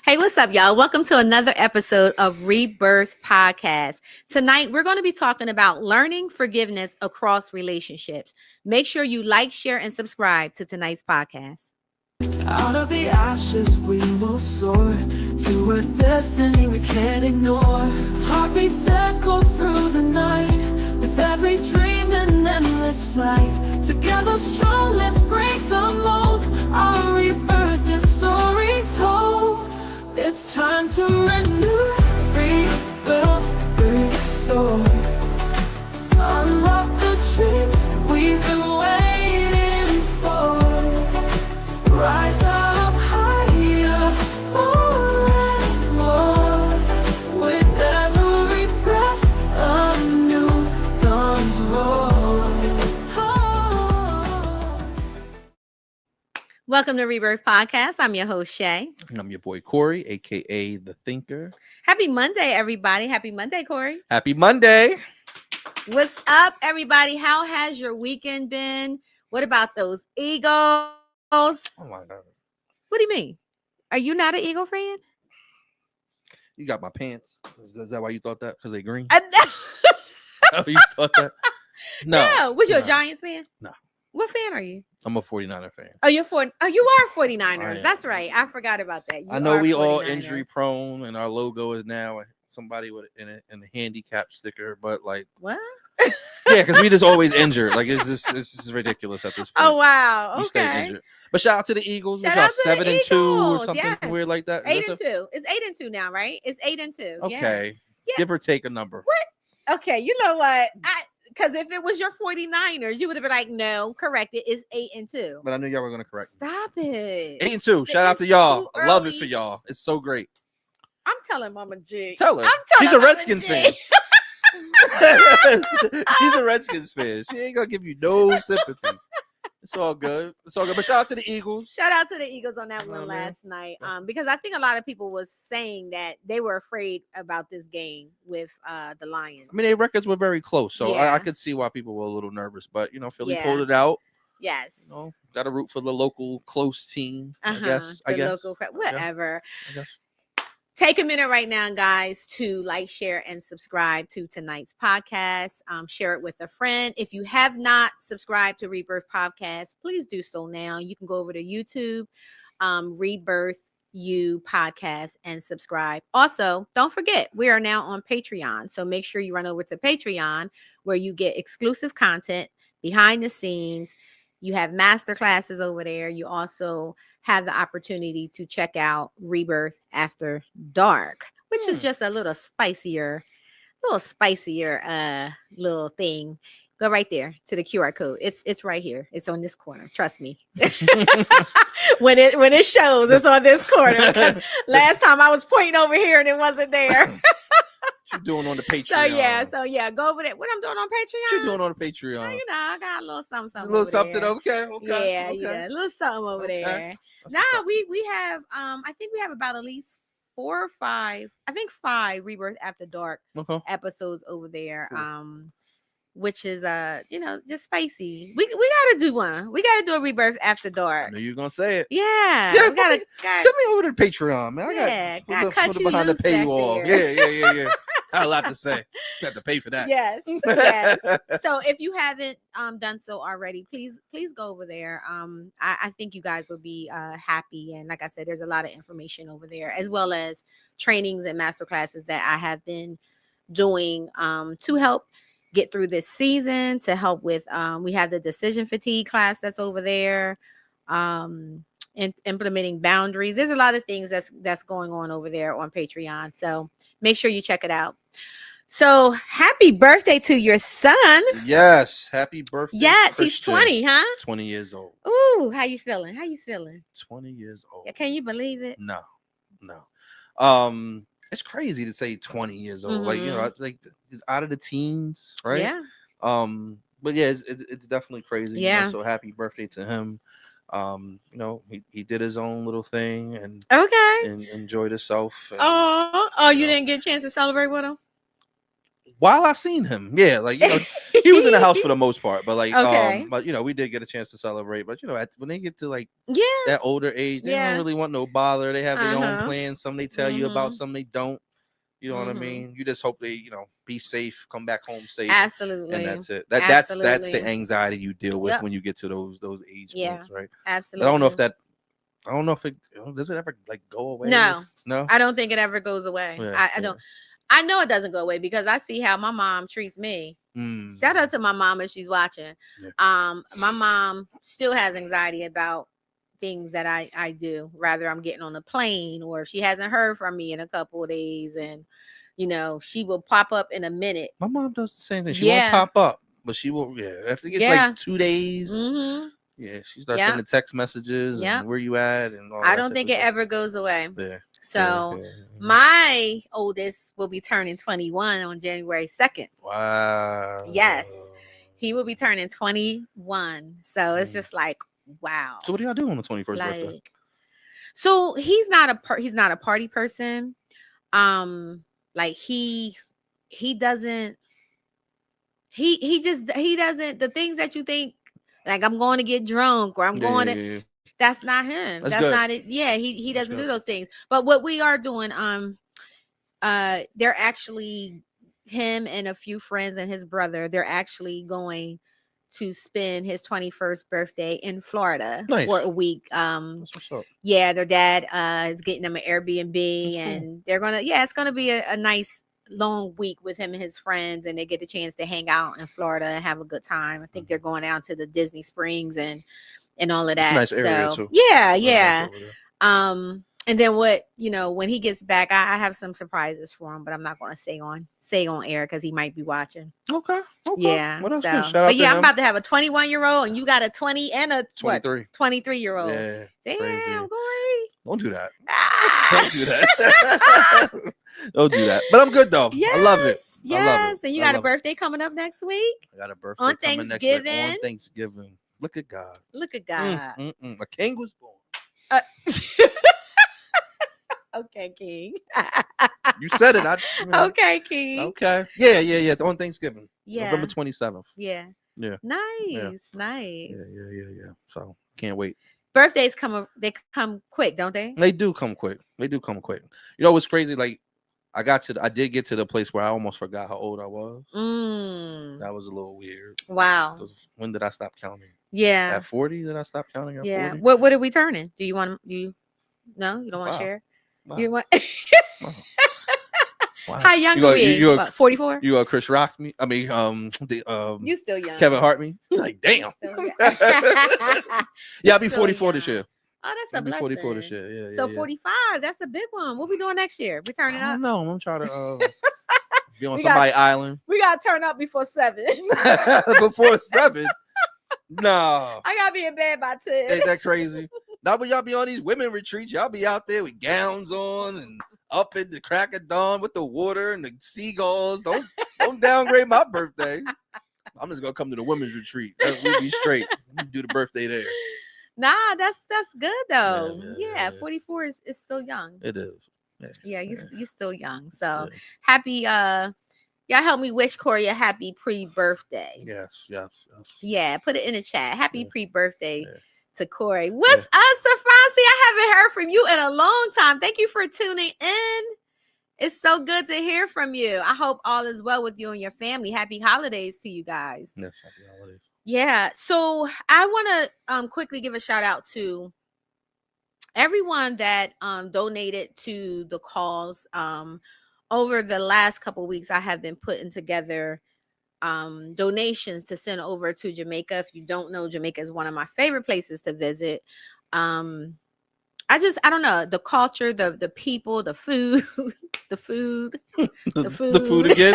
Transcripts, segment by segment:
Hey, what's up, y'all? Welcome to another episode of Rebirth Podcast. Tonight, we're going to be talking about learning forgiveness across relationships. Make sure you like, share, and subscribe to tonight's podcast. Out of the ashes we will soar to a destiny we can't ignore. Heartbeats echo through the night with every dream an endless flight. Together strong, let's break the mold. Our rebirth and stories told. It's time to renew, rebuild, restore. Unlock the dreams we've been waiting for. Rise up higher, more and more. With every breath, a new dawn's roar. Welcome to Rebirth Podcast. I'm your host, Shay. And I'm your boy Corey, aka The Thinker. Happy Monday, everybody. Happy Monday, Corey. Happy Monday. What's up, everybody? How has your weekend been? What about those Eagles? Oh my God. What do you mean? Are you not an Eagle fan? You got my pants. Is that why you thought that? Because they green? No. Oh, you thought that? No. Was you a No. Giants fan? No. What fan are you? I'm a 49er fan. Oh, you are 49ers. I am. That's right. I forgot about that. I know we all 49ers. injury prone, and our logo is now somebody with a handicap sticker. But like, What? yeah, because we just always injured. Like it's just ridiculous at this point. Oh wow. We stay Okay. injured. But shout out to the Eagles. Shout Y'all out to the 7-2 or Eagles, something weird like that. Is 8-2. It's 8-2 now, right? It's 8-2. Okay. Yeah. Give or take a number. Yeah. Okay. You know what? Because if it was your 49ers, you would have been like, no, correct it. It's 8-2. But I knew y'all were gonna correct me. Stop it. 8-2. Shout out to It's y'all. too I love it early. for y'all. It's so great. I'm telling Mama G. Tell her. I'm telling She's a Mama Redskins G. fan. She's a Redskins fan. She ain't gonna give you no sympathy. It's all good. It's all good. But shout out to the Eagles. Shout out to the Eagles on that You know one what I mean? last night. Because I think a lot of people was saying that they were afraid about this game with the Lions. I mean, their records were very close, so Yeah. I could see why people were a little nervous. But Philly Yeah. pulled it out. Yes. Got to root for the local close team. I guess. The local whatever. I guess. Take a minute right now, guys, to like, share, and subscribe to tonight's podcast. Share it with a friend. If you have not subscribed to Rebirth Podcast, please do so now. You can go over to YouTube, Rebirth You Podcast, and subscribe. Also, don't forget, we are now on Patreon. So make sure you run over to Patreon, where you get exclusive content, behind the scenes. You have master classes over there. You also have the opportunity to check out Rebirth After Dark, which is just a little spicier little thing. Go right there to the QR code. It's right here. It's on this corner. Trust me. when it shows, it's on this corner. 'Cause last time I was pointing over here and it wasn't there. What you doing on the Patreon? So yeah, go over there. What I'm doing on Patreon? What you doing on the Oh, Patreon? I got a little something. A little over something. there. Okay. Yeah, Okay. a little something over Okay. there. That's Nah, what's up. we have I think we have about at least 4 or 5. I think 5 Rebirth After Dark Okay. episodes over there. Cool. Which is just spicy. We gotta do one. We gotta do a Rebirth After I Dark. knew you were gonna say it. Yeah, Yeah, we gotta, Send me over to the Patreon, man. gotta cut put it you behind the loose back paywall. there. Yeah. Got a lot to say. You have to pay for that. Yes, yes. So if you haven't done so already, please go over there. I think you guys will be happy, and like I said, there's a lot of information over there, as well as trainings and master classes that I have been doing to help get through this season, to help with we have the decision fatigue class that's over there, and implementing boundaries. There's a lot of things that's going on over there on Patreon, so make sure you check it out. So happy birthday to your son. Yes. Happy birthday. Yes, he's Christian. 20, huh? 20 years old. Ooh, how you feeling? 20 years old. Yeah, can you believe it? No. It's crazy to say 20 years old. Like, Mhm. like he's out of the teens, right? Yeah. But yeah, it's definitely crazy. Yeah. So happy birthday to him. He did his own little thing and Okay. enjoyed himself. And, Oh, you know. didn't get a chance to celebrate with him? while I seen him, yeah, like he was in the house for the most part, but like Okay. but we did get a chance to celebrate. But when they get to like Yeah. that older age, they Yeah. don't really want no bother. They have their own Uh-huh. plans. Some they tell you about, Mhm. some they don't. You know what I Mhm. mean? You just hope they, be safe, come back home safe, Absolutely. and that's it. That's the Absolutely. anxiety you deal with Yep. when you get to those age Yeah. points, right? Absolutely. But I don't know if it does it ever like go away. No. No. I don't think it ever goes away. Yeah, I don't. I know it doesn't go away because I see how my mom treats me. Mm. Shout out to my mom if she's watching. Yeah. My mom still has anxiety about things that I do. Rather I'm getting on a plane, or if she hasn't heard from me in a couple of days, and she will pop up in a minute. My mom does the same thing. She won't pop up, but she will. Yeah, after it gets like 2 days. Mm-hmm. Yeah, she starts sending text messages and where you at and all. I don't think it ever goes away. Yeah. So my oldest will be turning 21 on January 2nd. Wow. Yes. He will be turning 21. So it's just like, wow. So what do y'all do on the 21st birthday? So he's not a party person. Like he doesn't the things that you think, like I'm going to get drunk or I'm going to that's not him. That's not it. Yeah, he doesn't do those things. But what we are doing, they're actually, him and a few friends and his brother, they're actually going to spend his 21st birthday in Florida for a week. That's what's up. Yeah, their dad is getting them an Airbnb, and they're gonna it's gonna be a nice long week with him and his friends, and they get a chance to hang out in Florida and have a good time. I think they're going down to the Disney Springs and all of that. It's a nice area too. Yeah. And then when he gets back, I have some surprises for him, but I'm not going to say on air because he might be watching. Okay. Yeah. What else? But yeah, I'm about to have a 21-year-old, and you got a 20 and a 23-year-old. Yeah. Damn, crazy. Corey. Don't do that. Don't do that. Don't do that. But I'm good though. Yes, I love it. Yes. I love it. And you got a birthday coming up next week? I got a birthday on coming Thanksgiving. next week. On Thanksgiving. Look at God. Look at God. A king was born. Okay, King. You said it. Okay, King. Okay. Yeah. On Thanksgiving. Yeah. November 27th. Yeah. Yeah. Nice. Yeah. So can't wait. Birthdays come quick, don't they? They do come quick. You know what's crazy? Like I did get to the place where I almost forgot how old I was. That was a little weird. Wow. When did I stop counting? Yeah. At 40? Did I stop counting at 40? What are we turning? Do you want you don't want to share? Wow. You want Wow. How young are we? You 44? You Chris Rock me? I mean, you still young. Kevin Hart me? Like, damn. Yeah, I'll be 44 this year. Oh, that's a blessing. 44 this year. Yeah. So 45, that's a big one. What we doing next year? We turning up? No, I'm trying to be on somebody's island. We gotta turn up before 7. Before 7? No. I gotta be in bed by 10. Ain't that crazy? Now, when y'all be on these women retreats, y'all be out there with gowns on and up at the crack of dawn with the water and the seagulls. Don't downgrade my birthday. I'm just gonna come to the women's retreat. We'll be straight. We do the birthday there. Nah, that's good though. Yeah. 44 is still young. It is. Yeah, you're still young. So happy. Y'all help me wish Corey a happy pre-birthday. Yes. Yeah, put it in the chat. Happy pre-birthday to Corey. What's up, Sir Francie? I haven't heard from you in a long time. Thank you for tuning in. It's so good to hear from you. I hope all is well with you and your family. Happy holidays to you guys. Yes, happy holidays. Yeah. So I want to quickly give a shout out to everyone that donated to the cause. Over the last couple of weeks, I have been putting together donations to send over to Jamaica. If you don't know, Jamaica is one of my favorite places to visit. I don't know, the culture, the people, the food, the food again.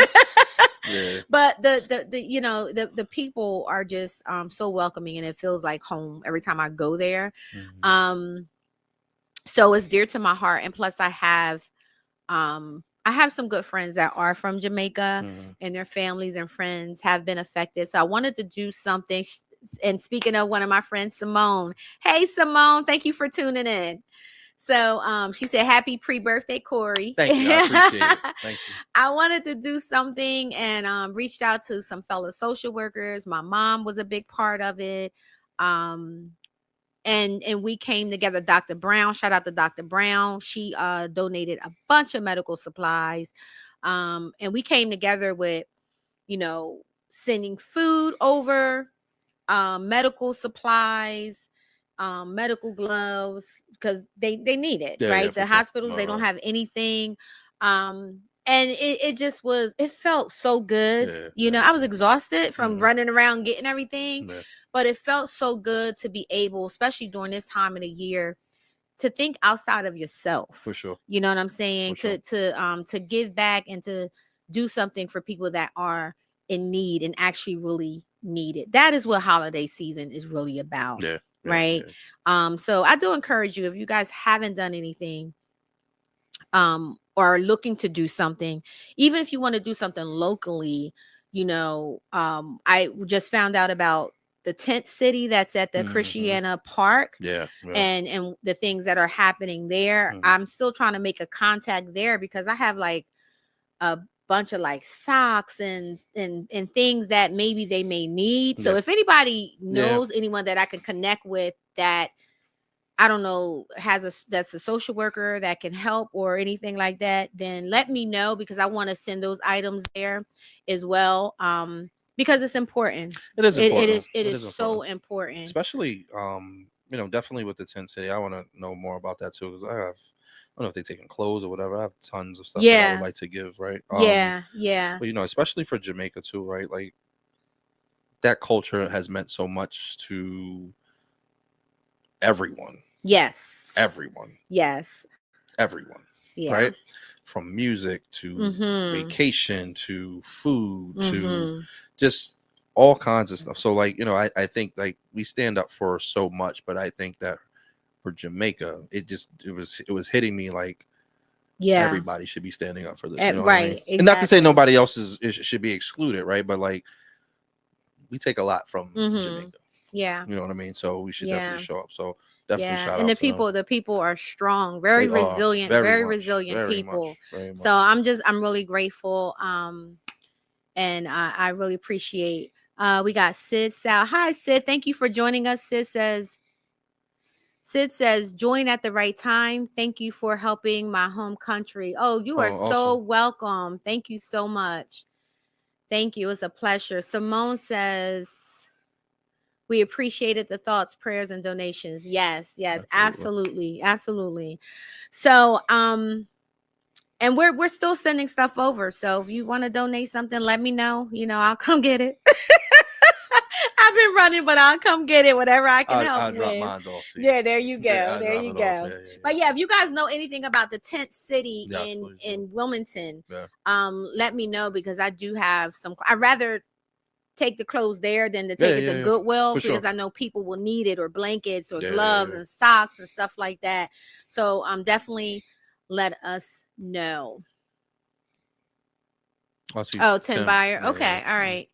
Yeah. But the people are just so welcoming, and it feels like home every time I go there. Mm-hmm. So it's dear to my heart, and plus I have some good friends that are from Jamaica, and their families and friends have been affected. So I wanted to do something. And speaking of one of my friends, Simone. Hey, Simone, thank you for tuning in. So she said, happy pre-birthday, Corey. Thank you. I appreciate it. Thank you. I wanted to do something and reached out to some fellow social workers. My mom was a big part of it. And we came together. Dr. Brown, shout out to Dr. Brown. She donated a bunch of medical supplies. And we came together with, sending food over, medical supplies, medical gloves, because they need it, Yeah, right? yeah, The for sure. hospitals, they don't have anything. And it felt so good. Yeah, I was exhausted from Mhm. running around getting everything, Yeah. but it felt so good to be able, especially during this time of the year, to think outside of yourself. For sure. You know what I'm saying? For To give back and to do something for people that are in need and actually really need it. That is what holiday season is really about. Yeah. Right. Yeah. So I do encourage you, if you guys haven't done anything, or are looking to do something, even if you want to do something locally, I just found out about the tent city that's at the Mhm. Christiana Park. Yeah. And the things that are happening there. Mhm. I'm still trying to make a contact there because I have like a bunch of like socks and things that maybe they may need. So Yeah. if anybody knows anyone that I can connect with that, I don't know, that's a social worker that can help or anything like that, then let me know, because I want to send those items there as well. Because it's important. It is important. It is so important. Especially, definitely with the tent city. I want to know more about that too, because I don't know if they're taking clothes or whatever. I have tons of stuff that I would like to give, right? Yeah. But especially for Jamaica too, right? Like that culture has meant so much to everyone. Yes. Everyone. Yes. Everyone. Yeah. Right? From music to vacation to food to just all kinds of stuff. So like, I think like we stand up for so much, but I think that for Jamaica, it was hitting me like everybody should be standing up for this. You know what I mean? Exactly. And not to say nobody else should be excluded, right? But like we take a lot from Jamaica. Yeah. You know what I mean? So we should definitely show up. So definitely shout out. And to the people are strong, very resilient, very resilient people. So I'm really grateful. And I really appreciate. We got Sid Sal. Hi, Sid. Thank you for joining us. Sid says, join at the right time. Thank you for helping my home country. Oh, you are so welcome. Thank you so much. Thank you. It's a pleasure. Simone says, we appreciated the thoughts, prayers, and donations. Yes, absolutely. So, and we're still sending stuff over. So if you want to donate something, let me know. I'll come get it. I've been running, but I'll come get it. Whatever I can help I'll with. drop mine off. Yeah, there you go. There you go. Yeah. But yeah, if you guys know anything about the tent city in Wilmington, let me know, because I do have some. I'd rather take the clothes there than to take it to Goodwill, because I know people will need it, or blankets or gloves and socks and stuff like that. So definitely let us know. Oh, Tim Buyer. Okay. All right.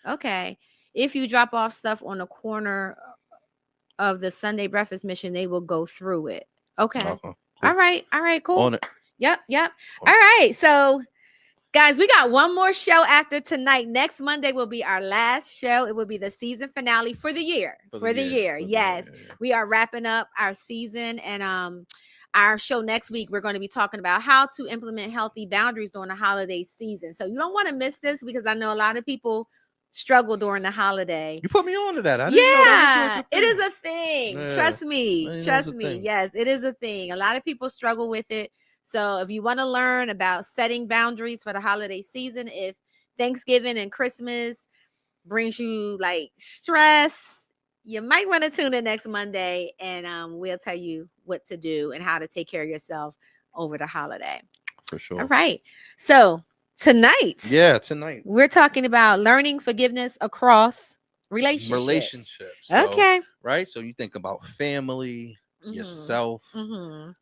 Okay. If you drop off stuff on the corner of the Sunday breakfast mission, they will go through it. Okay. Cool. All right. Cool. On it. Yep. All right. So guys, we got one more show after tonight. Next Monday will be our last show. It will be the season finale for the year. Yes. We are wrapping up our season, and our show next week, we're going to be talking about how to implement healthy boundaries during the holiday season. So you don't want to miss this, because I know a lot of people struggle during the holiday. You put me on to that. I didn't know that was it is a thing. Yeah. Trust me. Yes, it is a thing. A lot of people struggle with it. So if you want to learn about setting boundaries for the holiday season, if Thanksgiving and Christmas brings you like stress, you might want to tune in next Monday, and we'll tell you what to do and how to take care of yourself over the holiday. For sure. All right. So tonight we're talking about learning forgiveness across relationships. So, okay. Right. So you think about family, yourself, and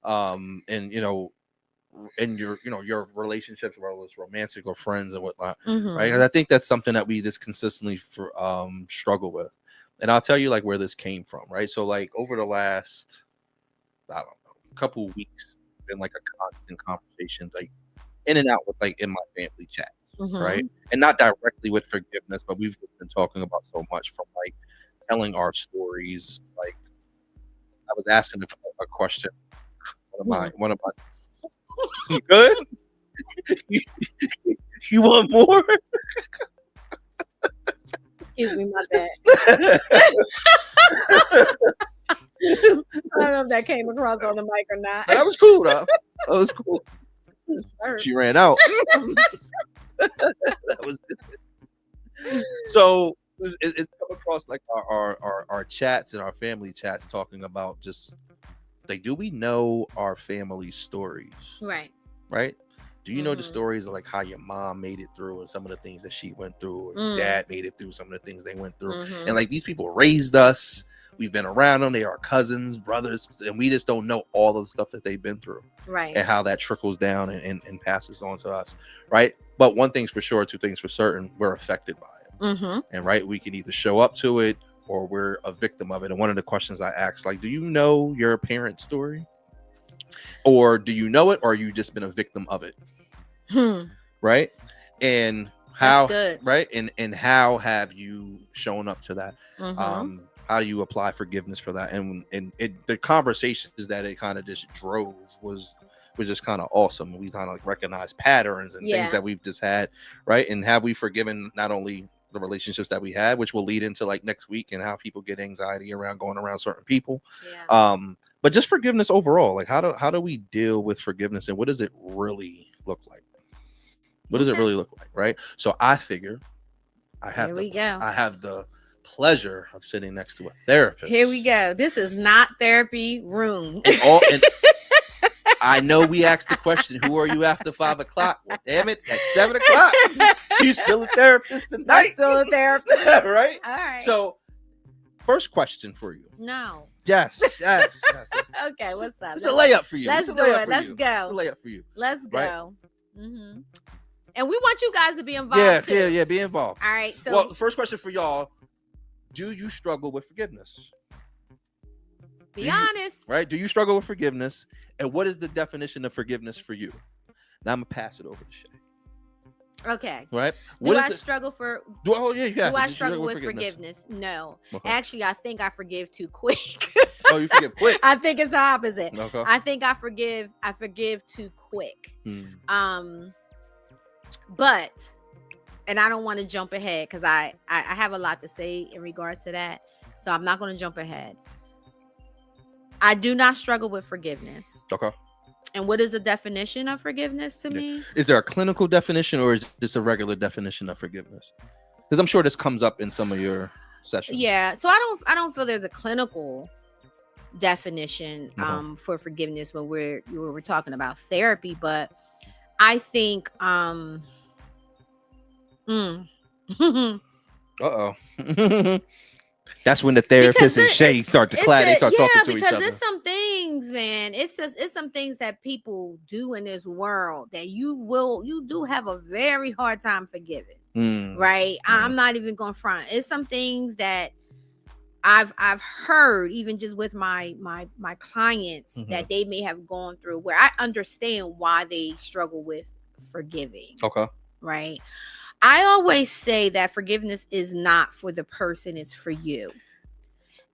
in your relationships, whether it's romantic or friends and whatnot, right? Because I think that's something that we just consistently struggle with. And I'll tell you like where this came from, right? So like over the last, I don't know, couple weeks, it's been like a constant conversation, like in and out with like in my family chat, right? And not directly with forgiveness, but we've been talking about so much from like telling our stories. Like I was asking a question. One of my. You good? You want more? Excuse me, my bad. I don't know if that came across on the mic or not. That was cool, though. That was cool. She ran out. That was good. So it's come across like our chats and our family chats talking about just like, do we know our family stories? Right? Do you know the stories of like how your mom made it through and some of the things that she went through, or your dad made it through some of the things they went through? And like these people raised us. We've been around them. They are cousins, brothers, and we just don't know all of the stuff that they've been through, right? And how that trickles down and passes on to us, right? But one thing's for sure, two things for certain: we're affected by it, and right, we can either show up to it or we're a victim of it. And one of the questions I asked, like, do you know your parents' story, or do you know it, or you just been a victim of it, right? And how, right? And how have you shown up to that? How do you apply forgiveness for that? And the conversations that it kind of just drove was just kind of awesome. We kind of like recognize patterns and things that we've just had, right? And have we forgiven not only the relationships that we had, which will lead into like next week, and how people get anxiety around going around certain people, but just forgiveness overall. Like how do we deal with forgiveness, and what does it really look like? What does it really look like, right? So I figure I have the pleasure of sitting next to a therapist. Here we go. This is not therapy room. And I know we asked the question, who are you after 5 o'clock? Well, damn it, at 7 o'clock, you still a therapist tonight. I'm still a therapist. Right? All right. So, first question for you. No. Yes. Okay, what's up? It's a layup for you. Let's do it. Let's go. It's a layup for you. Let's go. Right? And we want you guys to be involved too. Yeah, be involved. All right. So, well, the first question for y'all: do you struggle with forgiveness? Be honest. Right? Do you struggle with forgiveness? And what is the definition of forgiveness for you? Now I'm gonna pass it over to Shay. Okay. Right? Do I struggle for? Do I struggle with forgiveness? No. Okay. Actually, I think I forgive too quick. Oh, you forgive quick? I think it's the opposite. Okay. I think I forgive too quick. But, and I don't want to jump ahead because I have a lot to say in regards to that. So I'm not going to jump ahead. I do not struggle with forgiveness. Okay. And what is the definition of forgiveness to me? Is there a clinical definition, or is this a regular definition of forgiveness? Because I'm sure this comes up in some of your sessions. Yeah. So I don't feel there's a clinical definition for forgiveness when we're talking about therapy, but I think that's when the therapist and Shay start to clash. They start talking to each other. Because it's some things, man. It's some things that people do in this world that you do have a very hard time forgiving. Right? I'm not even going to front. It's some things that I've heard, even just with my clients, that they may have gone through, where I understand why they struggle with forgiving. Okay. Right. I always say that forgiveness is not for the person, it's for you.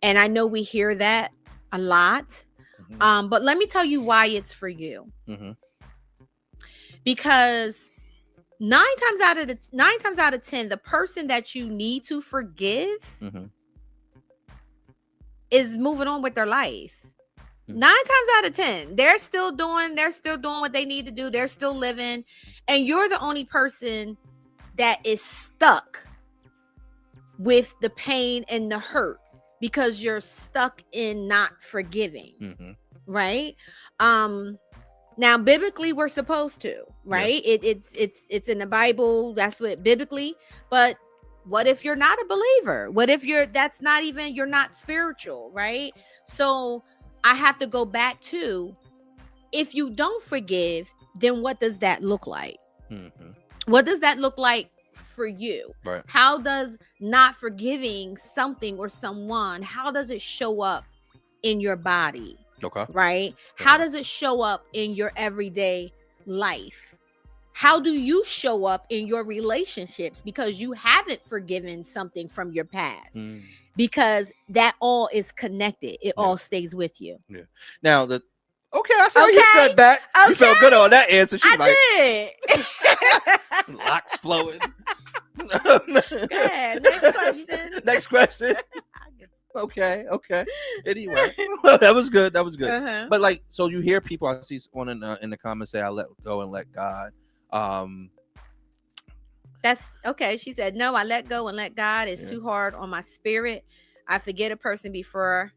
And I know we hear that a lot. But let me tell you why it's for you. Because 9 times out of 10, the person that you need to forgive is moving on with their life. 9 times out of 10, they're still doing what they need to do. They're still living. And you're the only person that is stuck with the pain and the hurt because you're stuck in not forgiving. Right? Now, biblically, we're supposed to, right? Yeah. It's in the Bible. That's what biblically, but what if you're not a believer? What if you're not spiritual, right? So I have to go back to, if you don't forgive, then what does that look like? What does that look like for you? Right. How does not forgiving something or someone, how does it show up in your body? Okay. right? How does it show up in your everyday life? How do you show up in your relationships because you haven't forgiven something from your past? Mm. Because that all is connected. It Yeah. all stays with you. Yeah. Now I saw you Okay. said that. You felt Okay. good on that answer. She's like I locks flowing. did. Go ahead. Next question. Next question. Okay. Anyway, that was good. Uh-huh. But like, so you hear people I see on in the comments say, "I let go and let God." That's okay. She said, "No, I let go and let God. It's Yeah. too hard on my spirit. I forget a person before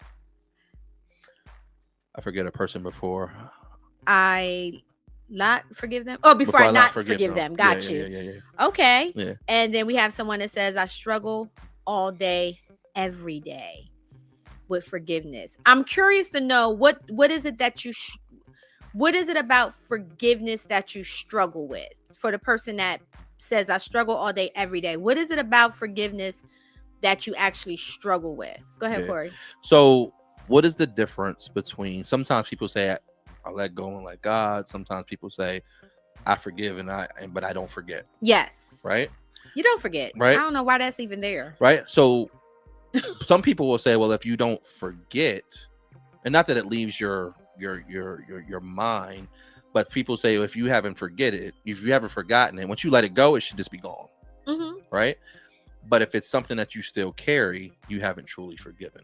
I not forgive them. Oh, before I not forgive them. Got you. Yeah. Okay. Yeah. And then we have someone that says, I struggle all day, every day with forgiveness. I'm curious to know what is it that you what is it about forgiveness that you struggle with? For the person that says, I struggle all day, every day. What is it about forgiveness that you actually struggle with? Go ahead, Yeah. Corey. So what is the difference between, sometimes people say I let go and let God. Sometimes people say I forgive but I don't forget. Yes. Right? You don't forget. Right. I don't know why that's even there. Right. So some people will say, well, if you don't forget, and not that it leaves your mind, but people say, if you haven't forgotten it, once you let it go, it should just be gone. Mm-hmm. Right. But if it's something that you still carry, you haven't truly forgiven,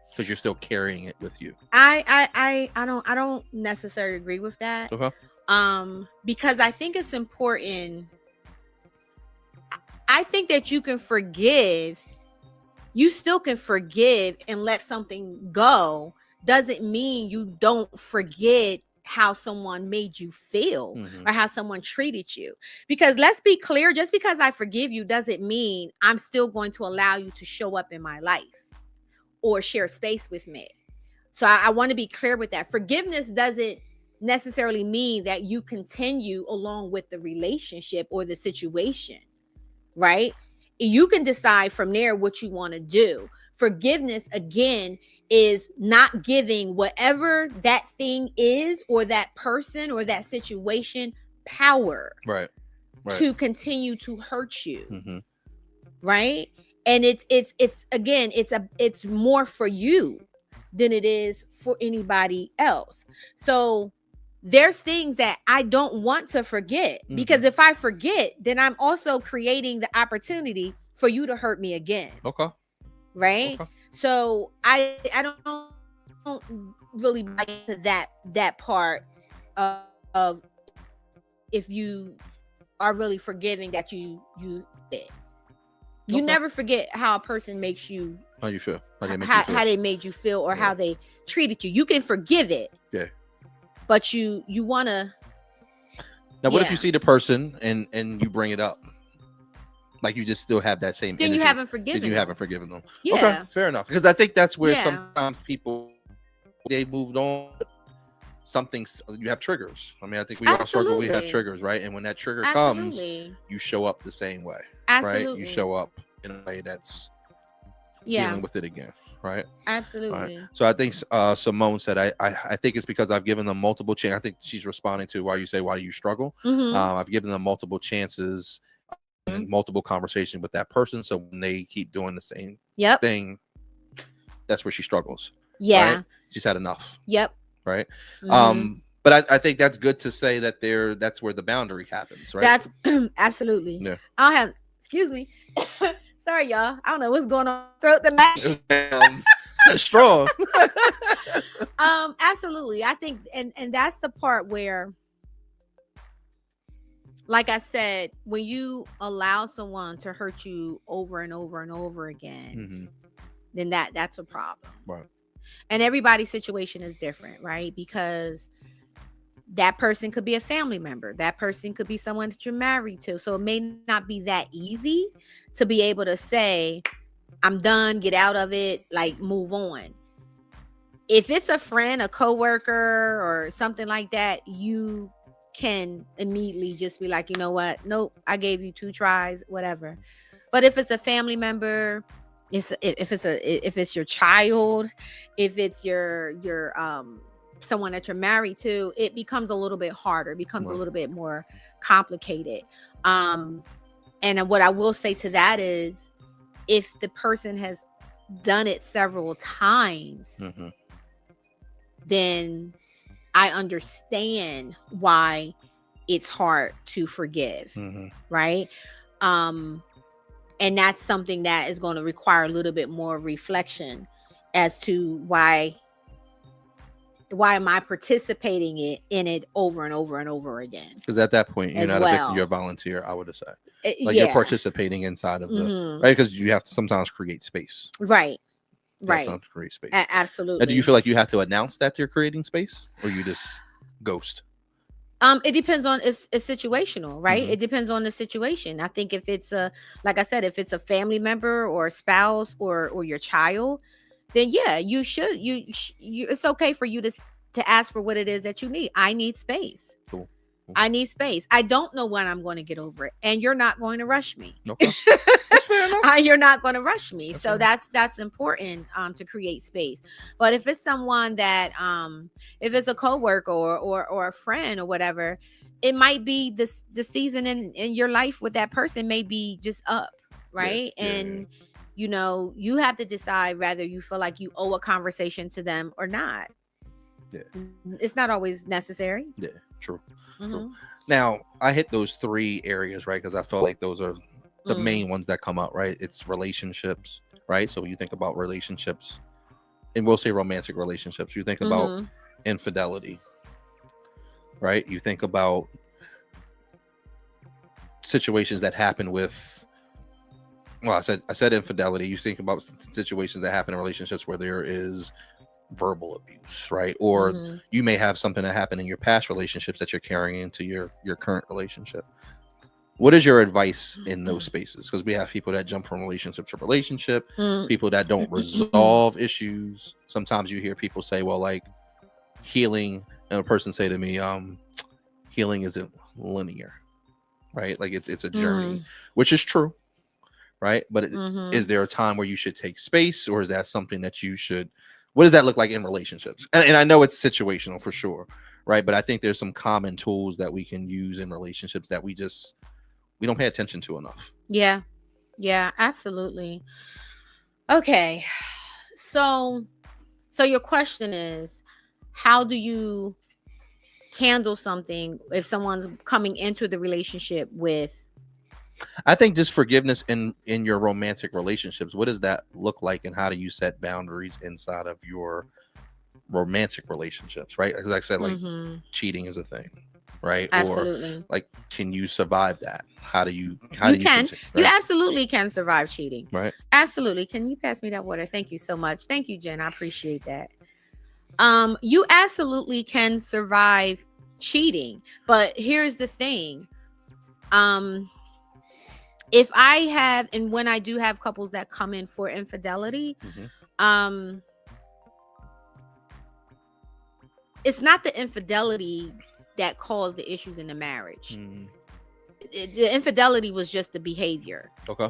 because you're still carrying it with you. I don't necessarily agree with that. Okay. Because I think it's important. I think that you can forgive. You still can forgive and let something go. Doesn't mean you don't forget how someone made you feel or how someone treated you. Because let's be clear, just because I forgive you doesn't mean I'm still going to allow you to show up in my life or share space with me. So I want to be clear with that. Forgiveness doesn't necessarily mean that you continue along with the relationship or the situation, right? You can decide from there what you want to do. Forgiveness, again, is not giving whatever that thing is or that person or that situation power to continue to hurt you. Right? And it's more for you than it is for anybody else. So there's things that I don't want to forget, because if I forget, then I'm also creating the opportunity for you to hurt me again. Okay. Right? Okay. So I don't really buy into that part of if you are really forgiving that you did. You never forget how a person makes you, how you feel, how they made you feel, or how they treated you. You can forgive it. Yeah. But you want to. Now, what if you see the person and you bring it up? Like, you just still have that same energy. Then you haven't forgiven them. Haven't forgiven them. Yeah. Okay, fair enough. Because I think that's where sometimes people, they moved on. You have triggers. I mean, I think we all struggle. We have triggers, right? And when that trigger comes, you show up the same way. Absolutely. Right? You show up in a way that's dealing with it again. Right. Absolutely. Right. So I think Simone said, I think it's because I've given them multiple chances. I think she's responding to why do you struggle? I've given them multiple chances and multiple conversations with that person. So when they keep doing the same thing, that's where she struggles. Yeah. Right? She's had enough. Yep. Right. But I think that's good to say that that's where the boundary happens. Right. That's absolutely. Yeah. I'll have, excuse me. Sorry, y'all. I don't know what's going on throughout the night. Strong. Absolutely. I think, and that's the part where, like I said, when you allow someone to hurt you over and over and over again, then that's a problem. Right. And everybody's situation is different, right? Because that person could be a family member. That person could be someone that you're married to. So it may not be that easy to be able to say, I'm done, get out of it, like move on. If it's a friend, a coworker, or something like that, you can immediately just be like, you know what? Nope, I gave you 2 tries, whatever. But if it's a family member, if it's your child, if it's your someone that you're married to, it becomes a little bit harder, becomes a Right. little bit more complicated. And what I will say to that is, if the person has done it several times, Mm-hmm. then I understand why it's hard to forgive, Mm-hmm. right? And that's something that is going to require a little bit more reflection as to why am I participating in it over and over and over again. Because at that point, you're As not a victim, well. you're a volunteer, I would have said. Like Yeah. you're participating inside of the Mhm. right, because you have to sometimes create space. Right. You have Right. to create space. Absolutely. Now, do you feel like you have to announce that you're creating space, or you just ghost? It depends on it's situational, right? Mhm. It depends on the situation. I think if it's like I said, if it's a family member or a spouse or your child, then yeah, you should it's okay for you to ask for what it is that you need. I need space. Cool. I need space. I don't know when I'm going to get over it, and you're not going to rush me. Okay. That's fair enough. You're not going to rush me. That's So fair. that's important to create space. But if it's someone that if it's a coworker or a friend or whatever, it might be the season in your life with that person may be just up, right? Yeah. And you know, you have to decide whether you feel like you owe a conversation to them or not. Yeah. It's not always necessary. Yeah, true. Mhm. Now, I hit those 3 areas, right? Because I feel like those are the Mm. main ones that come up, right? It's relationships, right? So when you think about relationships, and we'll say romantic relationships, you think about Mhm. infidelity, right? You think about situations that happen with, well, I said infidelity. You think about situations that happen in relationships where there is verbal abuse, right? Or Mhm. you may have something that happened in your past relationships that you're carrying into your current relationship. What is your advice in those spaces? Because we have people that jump from relationship to relationship, Mm. people that don't resolve issues. Sometimes you hear people say, well, like healing, and a person say to me, healing isn't linear, right? Like it's a journey, which is true, right? But Mhm. is there a time where you should take space, or is that something that you should, what does that look like in relationships? And I know it's situational for sure, right? But I think there's some common tools that we can use in relationships that we don't pay attention to enough. Yeah. Yeah, absolutely. Okay. So your question is, how do you handle something if someone's coming into the relationship with I think just forgiveness in your romantic relationships. What does that look like, and how do you set boundaries inside of your romantic relationships? Right, because like I said, like Mhm. cheating is a thing, right? Absolutely. Or like, can you survive that? How do you? You can. Continue, You right? absolutely can survive cheating. Right. Absolutely. Can you pass me that water? Thank you so much. Thank you, Jen. I appreciate that. You absolutely can survive cheating, but here's the thing. If I have, and when I do have couples that come in for infidelity, Mhm. It's not the infidelity that caused the issues in the marriage. Mhm. The infidelity was just the behavior. Okay.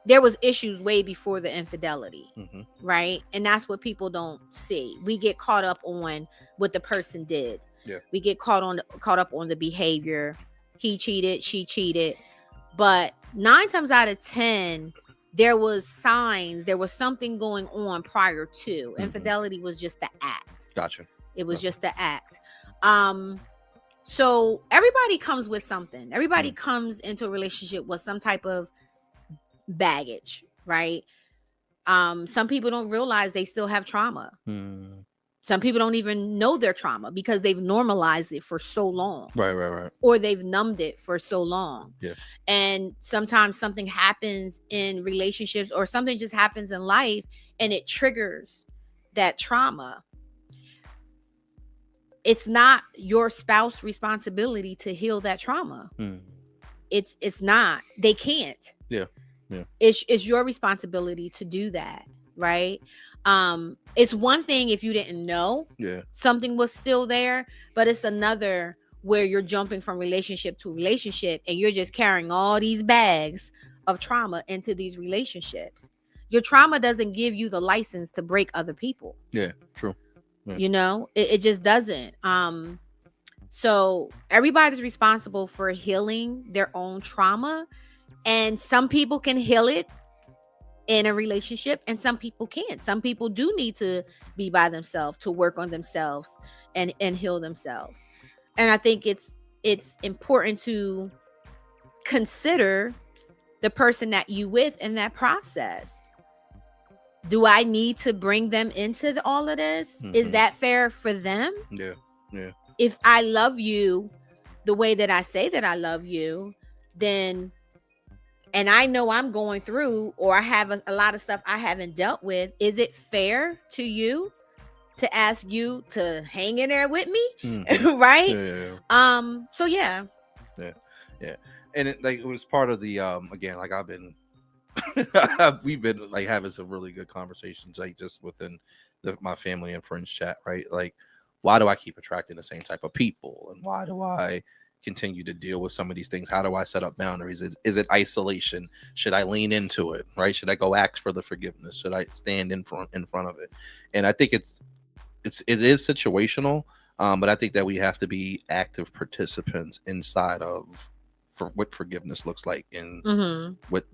There was issues way before the infidelity, Mhm. right? And that's what people don't see. We get caught up on what the person did. Yeah. We get caught up on the behavior. He cheated, she cheated. But 9 times out of 10, there was signs, there was something going on prior to. Infidelity was just the act. Gotcha. It was just the act. So everybody comes with something. Everybody comes into a relationship with some type of baggage, right? Some people don't realize they still have trauma. Some people don't even know their trauma because they've normalized it for so long. Right. Or they've numbed it for so long. Yeah. And sometimes something happens in relationships or something just happens in life and it triggers that trauma. It's not your spouse's responsibility to heal that trauma. It's not. They can't. Yeah. It's your responsibility to do that, right? It's one thing if you didn't know something was still there, but it's another where you're jumping from relationship to relationship and you're just carrying all these bags of trauma into these relationships. Your trauma doesn't give you the license to break other people. Yeah, true. Yeah. You know, it just doesn't. So everybody's responsible for healing their own trauma, and some people can heal it in a relationship and some people can't. Some people do need to be by themselves to work on themselves and heal themselves. And I think it's important to consider the person that you with in that process. Do I need to bring them into all of this? Is Mhm. that fair for them? Yeah. Yeah. If I love you the way that I say that I love you, then, and I know I'm going through, or I have a lot of stuff I haven't dealt with, is it fair to you to ask you to hang in there with me? Mhm. Right? Yeah. So yeah. Yeah. And it was part of the again, like I've been we've been like having some really good conversations, like just within my family and friends chat, right? Like, why do I keep attracting the same type of people, and why do I continue to deal with some of these things? How do I set up boundaries? Is it isolation? Should I lean into it? Right? Should I go ask for the forgiveness? Should I stand in front of it? And I think it is situational, but I think that we have to be active participants inside of for what forgiveness looks like and Mm-hmm. what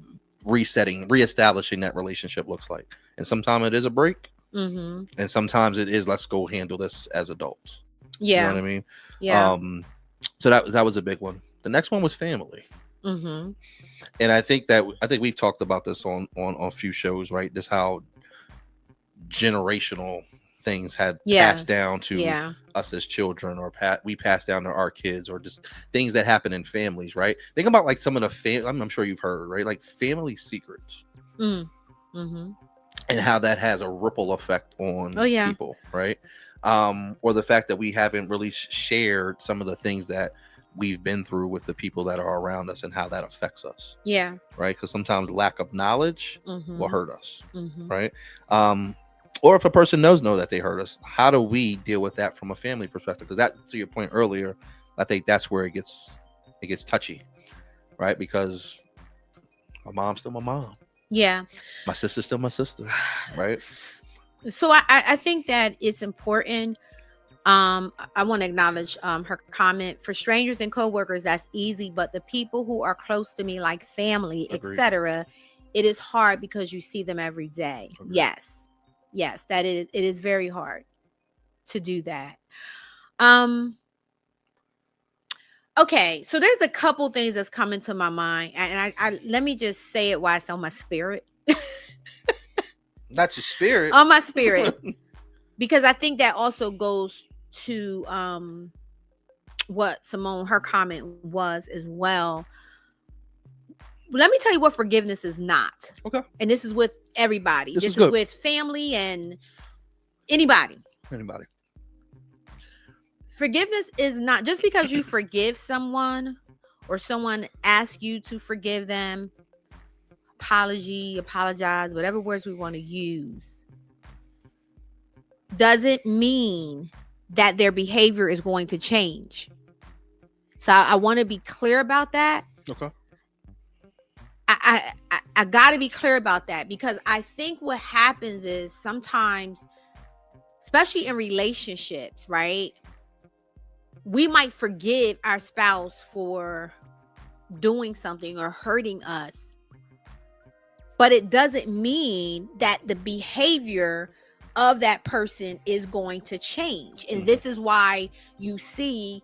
reestablishing that relationship looks like. And sometimes it is a break, Mm-hmm. and sometimes it is let's go handle this as adults. Yeah. You know what I mean? Yeah. So that was a big one. The next one was family. Mm-hmm. And I think we've talked about this on a few shows, right? Just how generational things had passed down to us as children, or we pass down to our kids, or just things that happen in families, right? Think about like some of the I'm sure you've heard, right? Like family secrets. Mm-hmm. And how that has a ripple effect on people, right? Or the fact that we haven't really shared some of the things that we've been through with the people that are around us and how that affects us. Yeah. Right? Because sometimes lack of knowledge Mm-hmm. will hurt us. Mm-hmm. Right? Or if a person knows that they hurt us, how do we deal with that from a family perspective? Because that, to your point earlier, I think that's where it gets touchy, right? Because my mom's still my mom. Yeah. My sister's still my sister, right? So I think that it's important. I want to acknowledge her comment. For strangers and coworkers, that's easy, but the people who are close to me, like family, etc., it is hard because you see them every day. Agreed. Yes, that it is very hard to do that. Okay, so there's a couple things that's coming to my mind, and I let me just say it while it's on my spirit. Not your spirit. On my spirit. Because I think that also goes to what Simone, her comment was as well. Let me tell you what forgiveness is not. Okay. And this is with everybody. This is with family and anybody. Forgiveness is not just because you forgive someone or someone asks you to forgive them. Apologize, whatever words we want to use, doesn't mean that their behavior is going to change. So I want to be clear about that. Okay. I got to be clear about that, because I think what happens is sometimes, especially in relationships, right? We might forgive our spouse for doing something or hurting us, but it doesn't mean that the behavior of that person is going to change. And this is why you see,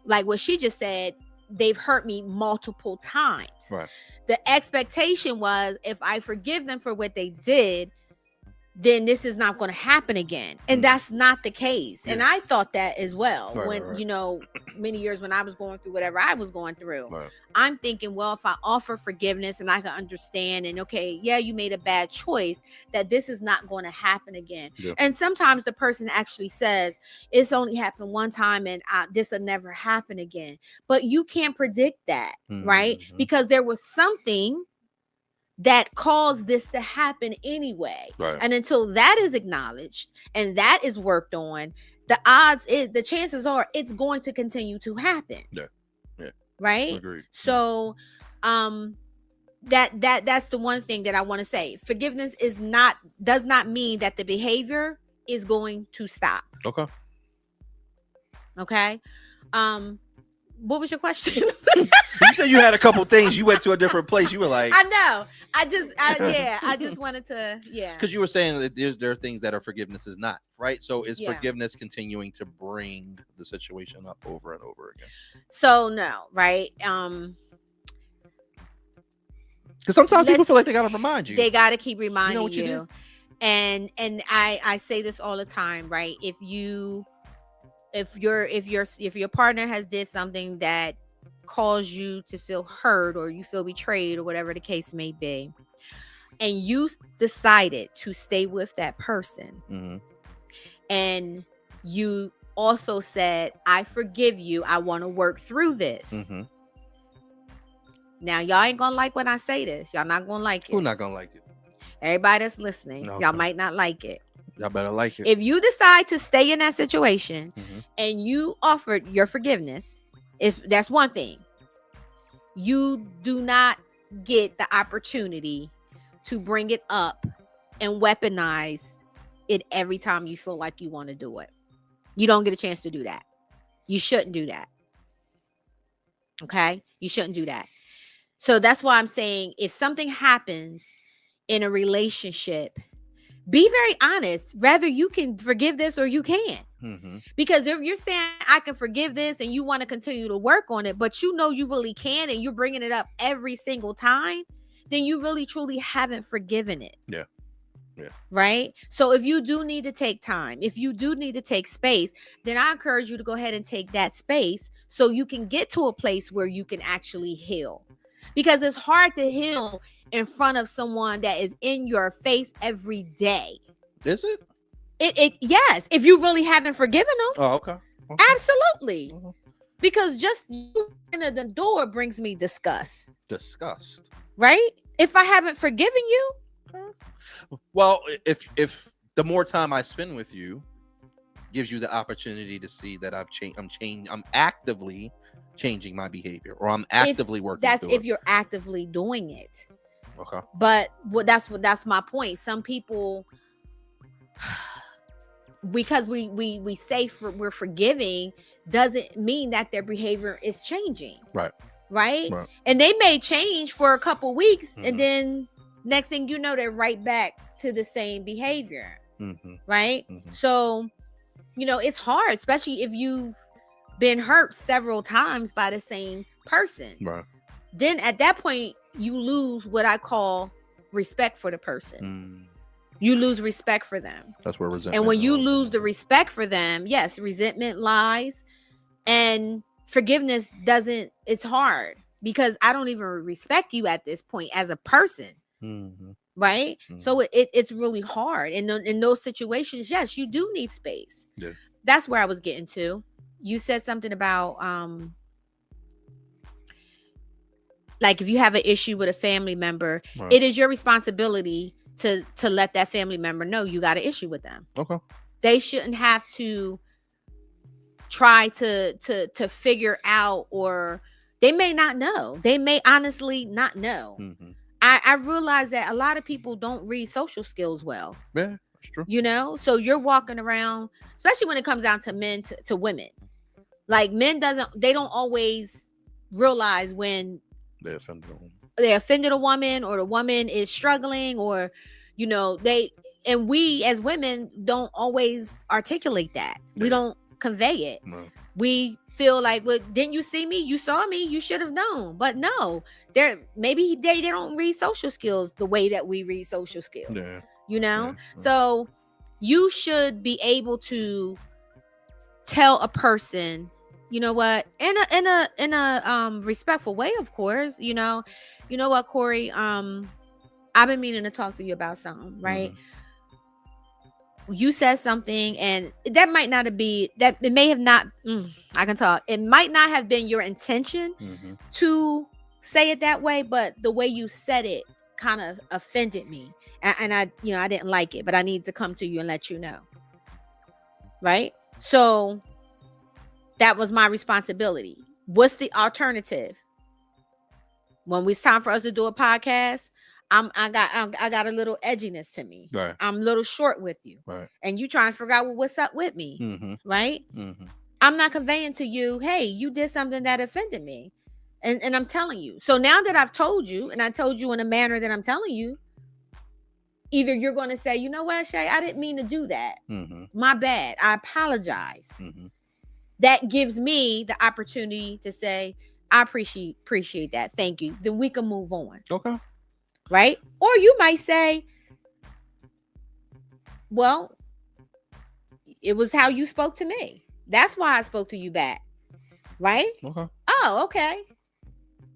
like what she just said, they've hurt me multiple times. Right. The expectation was, if I forgive them for what they did, then this is not going to happen again. And that's not the case. Yeah. And I thought that as well. Right. You know, many years when I was going through whatever I was going through, I'm thinking, well, if I offer forgiveness and I can understand, and okay, yeah, you made a bad choice, that this is not going to happen again. Yeah. And sometimes the person actually says, it's only happened one time and this will never happen again. But you can't predict that, right? Because there was something that caused this to happen anyway. Right. And until that is acknowledged and that is worked on, the chances are it's going to continue to happen. Yeah. Right. Agreed. So that's the one thing that I want to say. Forgiveness does not mean that the behavior is going to stop. Okay. Okay. What was your question? You said you had a couple things. You went to a different place. You were like, I know. I just wanted to, because you were saying that there are things that are forgiveness is not, right? So is Yeah. forgiveness continuing to bring the situation up over and over again? So no, right? Because sometimes people Let's- feel like they gotta remind you. They got to keep reminding what you you. And I say this all the time, right? If your partner has did something that caused you to feel hurt, or you feel betrayed, or whatever the case may be, and you decided to stay with that person, Mhm. and you also said, I forgive you, I want to work through this. Mhm. Now y'all ain't gonna like when I say this. Y'all not gonna like it. Who's not gonna like it? Everybody that's listening, Okay. y'all might not like it. Y'all better like it. If you decide to stay in that situation Mhm. and you offered your forgiveness, if that's one thing, you do not get the opportunity to bring it up and weaponize it every time you feel like you want to do it. You don't get a chance to do that. You shouldn't do that. Okay? You shouldn't do that. So that's why I'm saying, if something happens in a relationship, be very honest. Whether you can forgive this or you can't. Mhm. Because if you're saying I can forgive this and you want to continue to work on it, but you know you really can, and you're bringing it up every single time, then you really truly haven't forgiven it. Yeah. Yeah. Right? So if you do need to take time, if you do need to take space, then I encourage you to go ahead and take that space so you can get to a place where you can actually heal. Because it's hard to heal in front of someone that is in your face every day. Is it? Yes, if you really haven't forgiven them. Oh, okay. Absolutely. Mhm. Because just you into the door brings me disgust, Disgust. right? If I haven't forgiven you, Well, if the more time I spend with you gives you the opportunity to see that I'm actively changing my behavior, or I'm actively working that's through if it. you're actively doing it. Okay. But that's my point. Some people, because we say we're forgiving, doesn't mean that their behavior is changing. Right. Right. Right. And they may change for a couple weeks, Mhm. and then next thing you know, they're right back to the same behavior. Mm-hmm. Right. Mhm. So, it's hard, especially if you've been hurt several times by the same person. Right. Then at that point, you lose what I call respect for the person. You lose respect for them. That's where resentment. And when you lies. lose the respect for them, yes, resentment lies, and forgiveness doesn't. It's hard because I don't even respect you at this point as a person. Mhm. Right. Mhm. So it's really hard. And in those situations, yes, you do need space. Yeah. That's where I was getting to. You said something about like if you have an issue with a family member, Right. it is your responsibility to let that family member know you got an issue with them. Okay. They shouldn't have to try to figure out, or they may not know. They may honestly not know. Mm-hmm. I realize that a lot of people don't read social skills well. Yeah, that's true. So you're walking around, especially when it comes down to men to women. Like men they don't always realize when They offended a woman. they offended a woman, or the woman is struggling, or and we as women don't always articulate that. We Yeah. don't convey it. Right. We feel like, well, didn't you see me? You saw me, you should have known. But no, maybe they don't read social skills the way that we read social skills. Yeah. Yeah. Yeah. So you should be able to tell a person, you know what, in a respectful way, of course. You know what, Corey, I've been meaning to talk to you about something, right? Mhm. You said something, and that might not be that. It may have not. I can talk. It might not have been your intention Mhm. to say it that way, but the way you said it kind of offended me, and I didn't like it. But I need to come to you and let you know, right? So that was my responsibility. What's the alternative? When it's time for us to do a podcast, I got a little edginess to me. Right. I'm a little short with you. Right. And you trying to figure out, well, what's up with me. Mm-hmm. Right? Mm-hmm. I'm not conveying to you, hey, you did something that offended me. And I'm telling you. So now that I've told you, and I told you in a manner that I'm telling you, either you're going to say, you know what, Shay, I didn't mean to do that. Mm-hmm. My bad. I apologize. Mm-hmm. That gives me the opportunity to say, I appreciate that. Thank you. Then we can move on. Okay. Right? Or you might say, well, it was how you spoke to me. That's why I spoke to you back. Right? Okay. Oh, okay.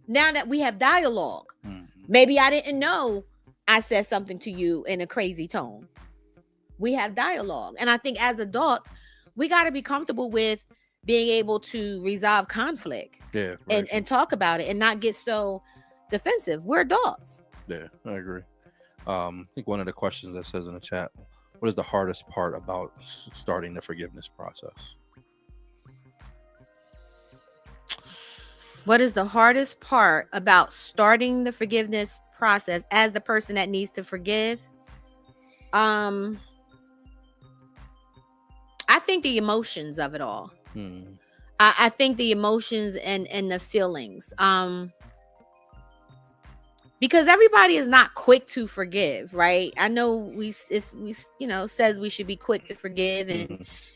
Now that we have dialogue, Mm-hmm. maybe I didn't know I said something to you in a crazy tone. We have dialogue. And I think as adults, we got to be comfortable with being able to resolve conflict. Yeah. And talk about it and not get so defensive. We're adults. Yeah, I agree. I think one of the questions that says in the chat, what is the hardest part about starting the forgiveness process? What is the hardest part about starting the forgiveness process as the person that needs to forgive? I think the emotions of it all. I think the emotions and the feelings. Because everybody is not quick to forgive, right? I know we says we should be quick to forgive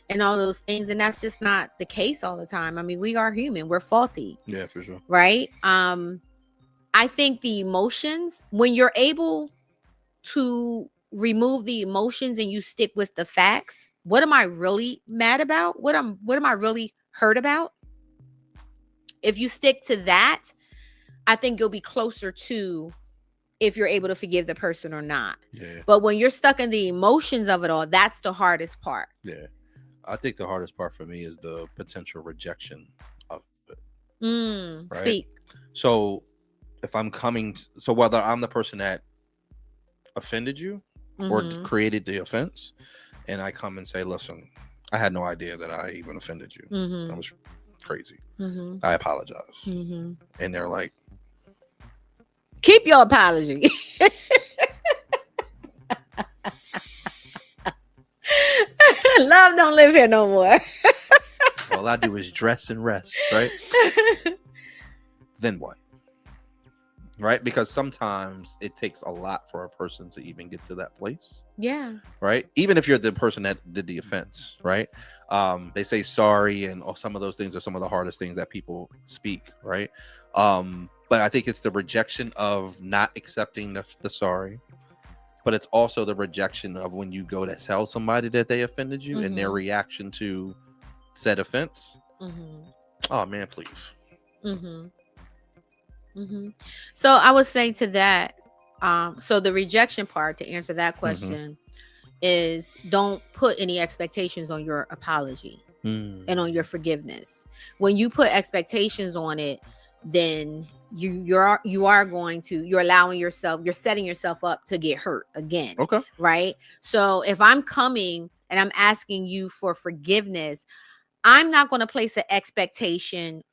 and all those things, and that's just not the case all the time. I mean, we are human, we're faulty. Yeah, for sure. Right? I think the emotions, when you're able to remove the emotions and you stick with the facts, what am I really mad about? What am I really hurt about? If you stick to that, I think you'll be closer to if you're able to forgive the person or not. Yeah. But when you're stuck in the emotions of it all, that's the hardest part. Yeah. I think the hardest part for me is the potential rejection of it. Right? Speak. So if I'm so whether I'm the person that offended you or created the offense, and I come and say, listen, I had no idea that I even offended you. That was crazy. I apologize. And they're like, keep your apology. Love don't live here no more. All I do is dress and rest, right? Then what? Right? Because sometimes it takes a lot for a person to even get to that place. Yeah. Right? Even if you're the person that did the offense, right? They say sorry, and some of those things are some of the hardest things that people speak, right? But I think it's the rejection of not accepting the sorry, but it's also the rejection of when you go to tell somebody that they offended you and their reaction to said offense. Oh man, please. So I would say to that, so the rejection part, to answer that question, is don't put any expectations on your apology and on your forgiveness. When you put expectations on it, then you're allowing yourself, you're setting yourself up to get hurt again. Okay. Right? So if I'm coming and I'm asking you for forgiveness, I'm not going to place an expectation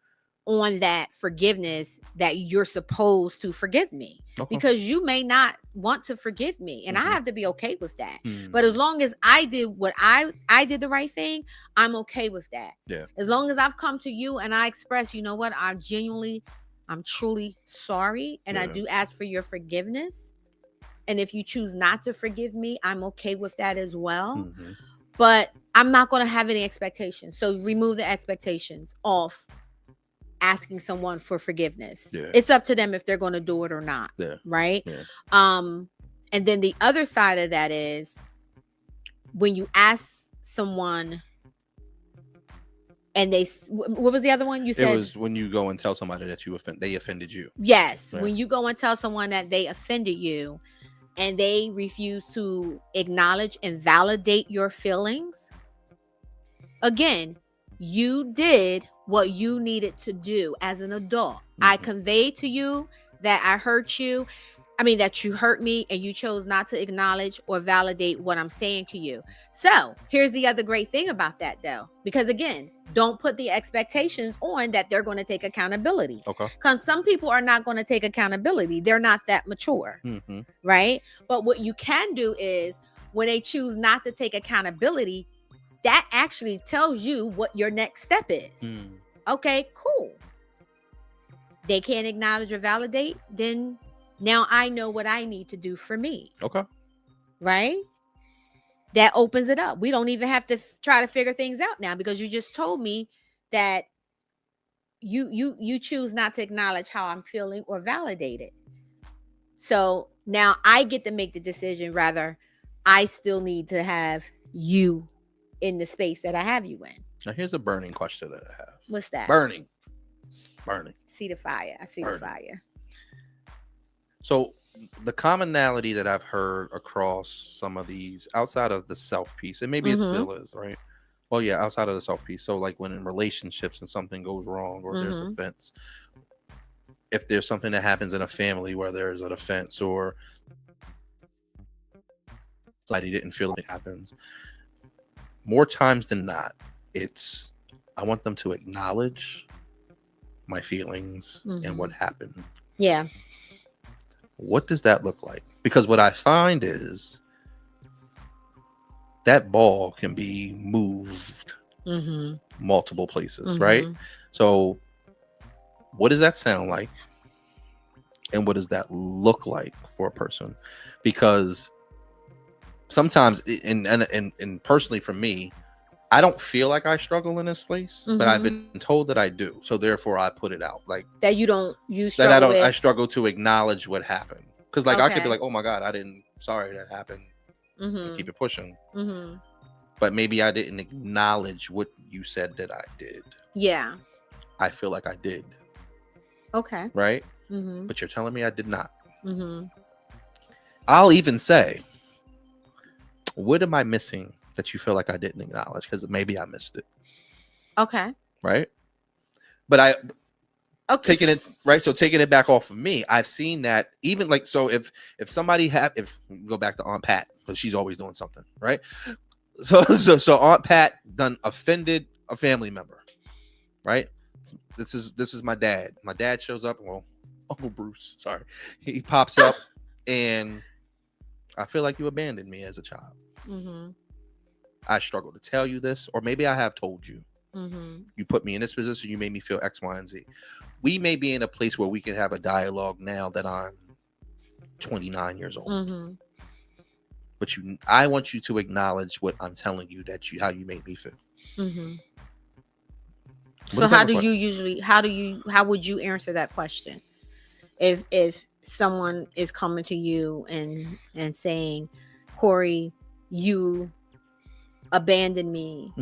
on that forgiveness that you're supposed to forgive me, because you may not want to forgive me, and I have to be okay with that. But as long as I did what I did the right thing, I'm okay with that. Yeah. As long as I've come to you and I express, you know what, I'm truly sorry, and I do ask for your forgiveness. And if you choose not to forgive me, I'm okay with that as well. But I'm not going to have any expectations. So remove the expectations off asking someone for forgiveness. It's up to them if they're going to do it or not. Right? And then the other side of that is when you ask someone and what was the other one you said? It was when you go and tell somebody that they offended you. Yes. When you go and tell someone that they offended you and they refuse to acknowledge and validate your feelings, again, you did what you needed to do as an adult. I conveyed to you that I hurt you. that you hurt me and you chose not to acknowledge or validate what I'm saying to you. So here's the other great thing about that, though, because again, don't put the expectations on that they're going to take accountability. Okay. Because some people are not going to take accountability. They're not that mature, right? But what you can do is when they choose not to take accountability, that actually tells you what your next step is. Okay, cool. They can't acknowledge or validate, then now I know what I need to do for me. Okay. Right? That opens it up. We don't even have to try to figure things out now because you just told me that you choose not to acknowledge how I'm feeling or validate it. So now I get to make the decision. Rather, I still need to have you in the space that I have you in. Now here's a burning question that I have. What's that? Burning. See the fire. I see the fire. So the commonality that I've heard across some of these outside of the self piece, and maybe it still is, right? Well, yeah, outside of the self piece. So like when in relationships and something goes wrong or there's offense, if there's something that happens in a family where there's an offense or somebody didn't feel it happens, more times than not, it's I want them to acknowledge my feelings and what happened. Yeah. What does that look like? Because what I find is that ball can be moved multiple places, right? So what does that sound like? And what does that look like for a person? Because sometimes, and personally for me, I don't feel like I struggle in this place, but I've been told that I do. So therefore I put it out. Like that I struggle to acknowledge what happened. Because like I could be like, oh my God, sorry that happened. And keep it pushing. But maybe I didn't acknowledge what you said that I did. Yeah. I feel like I did. Okay. Right? But you're telling me I did not. I'll even say, what am I missing that you feel like I didn't acknowledge? Because maybe I missed it. Okay. Right? But taking it back off of me, I've seen that even like, so if we go back to Aunt Pat, because she's always doing something, right? So Aunt Pat done offended a family member, right? This is my dad. My dad shows up. Well, Uncle Bruce, sorry, he pops up, and I feel like you abandoned me as a child. I struggle to tell you this, or maybe I have told you. You put me in this position. You made me feel X, Y, and Z. We may be in a place where we can have a dialogue now that I'm 29 years old. But I want you to acknowledge what I'm telling you, how you made me feel. So how would you answer that question? If someone is coming to you and saying, Corey, you abandoned me,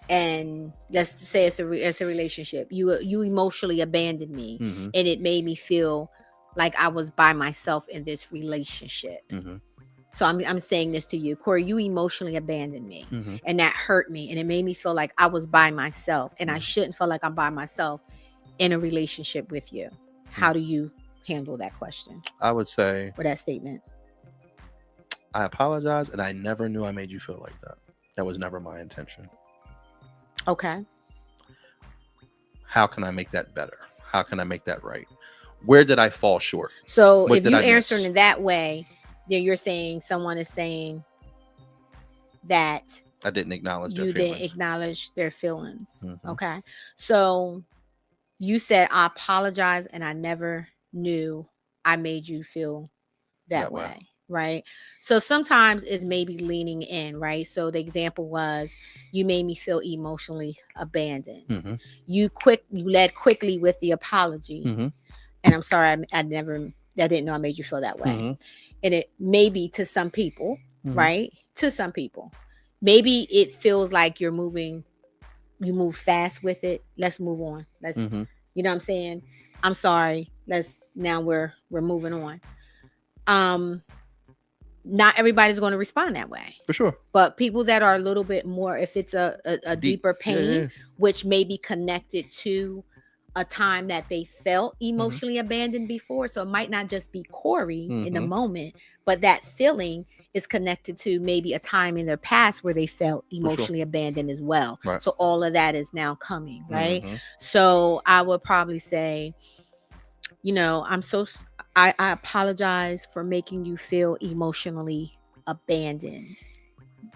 and let's say it's a relationship, you emotionally abandoned me, and it made me feel like I was by myself in this relationship. So I'm saying this to you, Corey, you emotionally abandoned me, and that hurt me, and it made me feel like I was by myself, and I shouldn't feel like I'm by myself in a relationship with you. How do you handle that question? I would say, or that statement, I apologize, and I never knew I made you feel like that. That was never my intention. Okay. How can I make that better? How can I make that right? Where did I fall short? So if you answer in that way, then you're saying someone is saying that I didn't acknowledge their feelings. You didn't acknowledge their feelings. Okay. So you said, I apologize, and I never knew I made you feel that way. Right. So sometimes it's maybe leaning in, right? So the example was, you made me feel emotionally abandoned. You led quickly with the apology. And I'm sorry, I didn't know I made you feel that way. And it may be to some people, right? To some people, maybe it feels like you move fast with it. Let's move on. Let's, you know what I'm saying? I'm sorry. Now we're moving on. Not everybody's going to respond that way. For sure. But people that are a little bit more, if it's a deeper pain, which may be connected to a time that they felt emotionally abandoned before. So it might not just be Corey in the moment, but that feeling is connected to maybe a time in their past where they felt emotionally abandoned as well. Right. So all of that is now coming, right? So I would probably say, you know, I apologize for making you feel emotionally abandoned.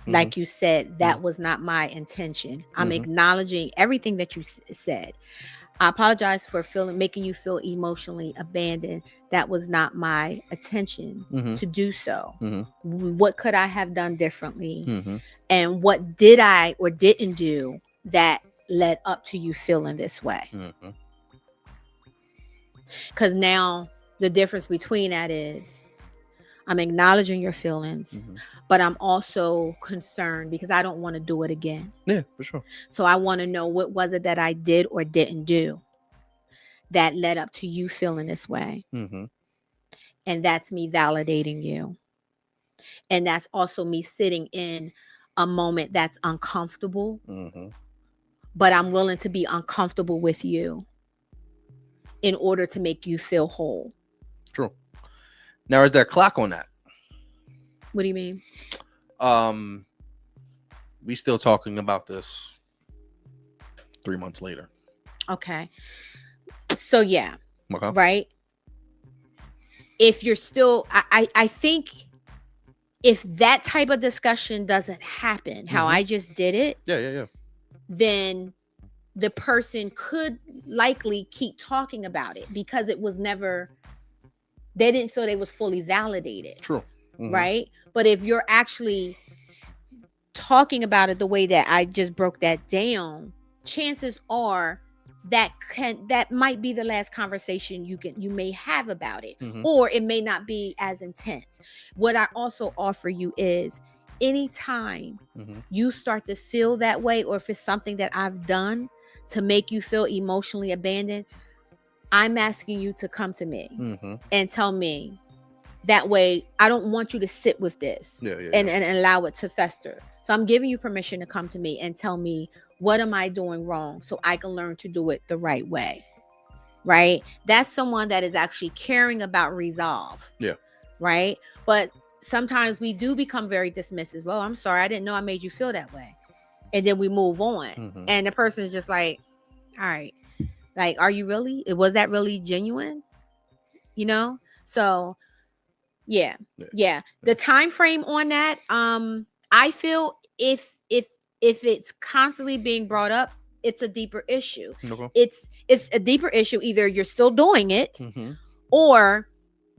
Like you said, that was not my intention. I'm acknowledging everything that you said. I apologize for making you feel emotionally abandoned. That was not my intention to do so. What could I have done differently? And what did I or didn't do that led up to you feeling this way? Because now the difference between that is I'm acknowledging your feelings, but I'm also concerned because I don't want to do it again. Yeah, for sure. So I want to know, what was it that I did or didn't do that led up to you feeling this way? And that's me validating you. And that's also me sitting in a moment that's uncomfortable, but I'm willing to be uncomfortable with you in order to make you feel whole. True. Now, is there a clock on that? What do you mean? We still talking about this 3 months later. Okay. So yeah. Okay. Right. If you're still, I think if that type of discussion doesn't happen, how I just did it. Yeah. Then the person could likely keep talking about it because it was never, they didn't feel they was fully validated. True. Right. But if you're actually talking about it the way that I just broke that down, chances are that might be the last conversation you may have about it, or it may not be as intense. What I also offer you is, anytime you start to feel that way, or if it's something that I've done to make you feel emotionally abandoned, I'm asking you to come to me and tell me. That way, I don't want you to sit with this and allow it to fester. So I'm giving you permission to come to me and tell me, what am I doing wrong so I can learn to do it the right way? Right? That's someone that is actually caring about resolve. Yeah. Right? But sometimes we do become very dismissive. Oh, I'm sorry. I didn't know I made you feel that way. And then we move on. And the person is just like, all right. Like, are you really? Was that really genuine? You know? So... Yeah. The time frame on that, I feel if it's constantly being brought up, it's a deeper issue. It's a deeper issue. Either you're still doing it, or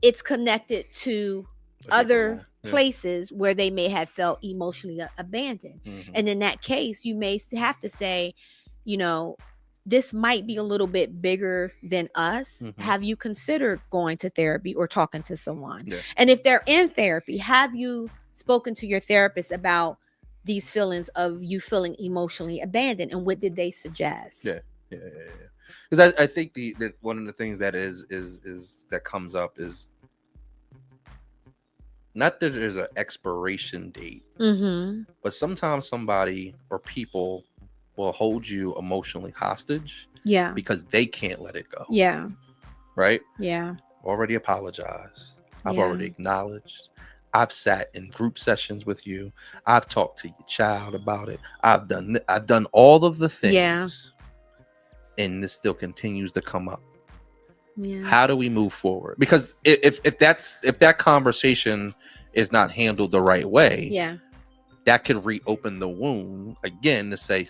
it's connected to other places where they may have felt emotionally abandoned. And in that case, you may have to say, you know, this might be a little bit bigger than us. Have you considered going to therapy or talking to someone? And if they're in therapy, have you spoken to your therapist about these feelings of you feeling emotionally abandoned, and what did they suggest? Because I think that one of the things that is that comes up is not that there's an expiration date, but sometimes somebody or people will hold you emotionally hostage because they can't let it go. Right? Already apologized. I've already acknowledged. I've sat in group sessions with you. I've talked to your child about it. I've done all of the things. And this still continues to come up. How do we move forward? Because if that conversation is not handled the right way, that could reopen the wound again to say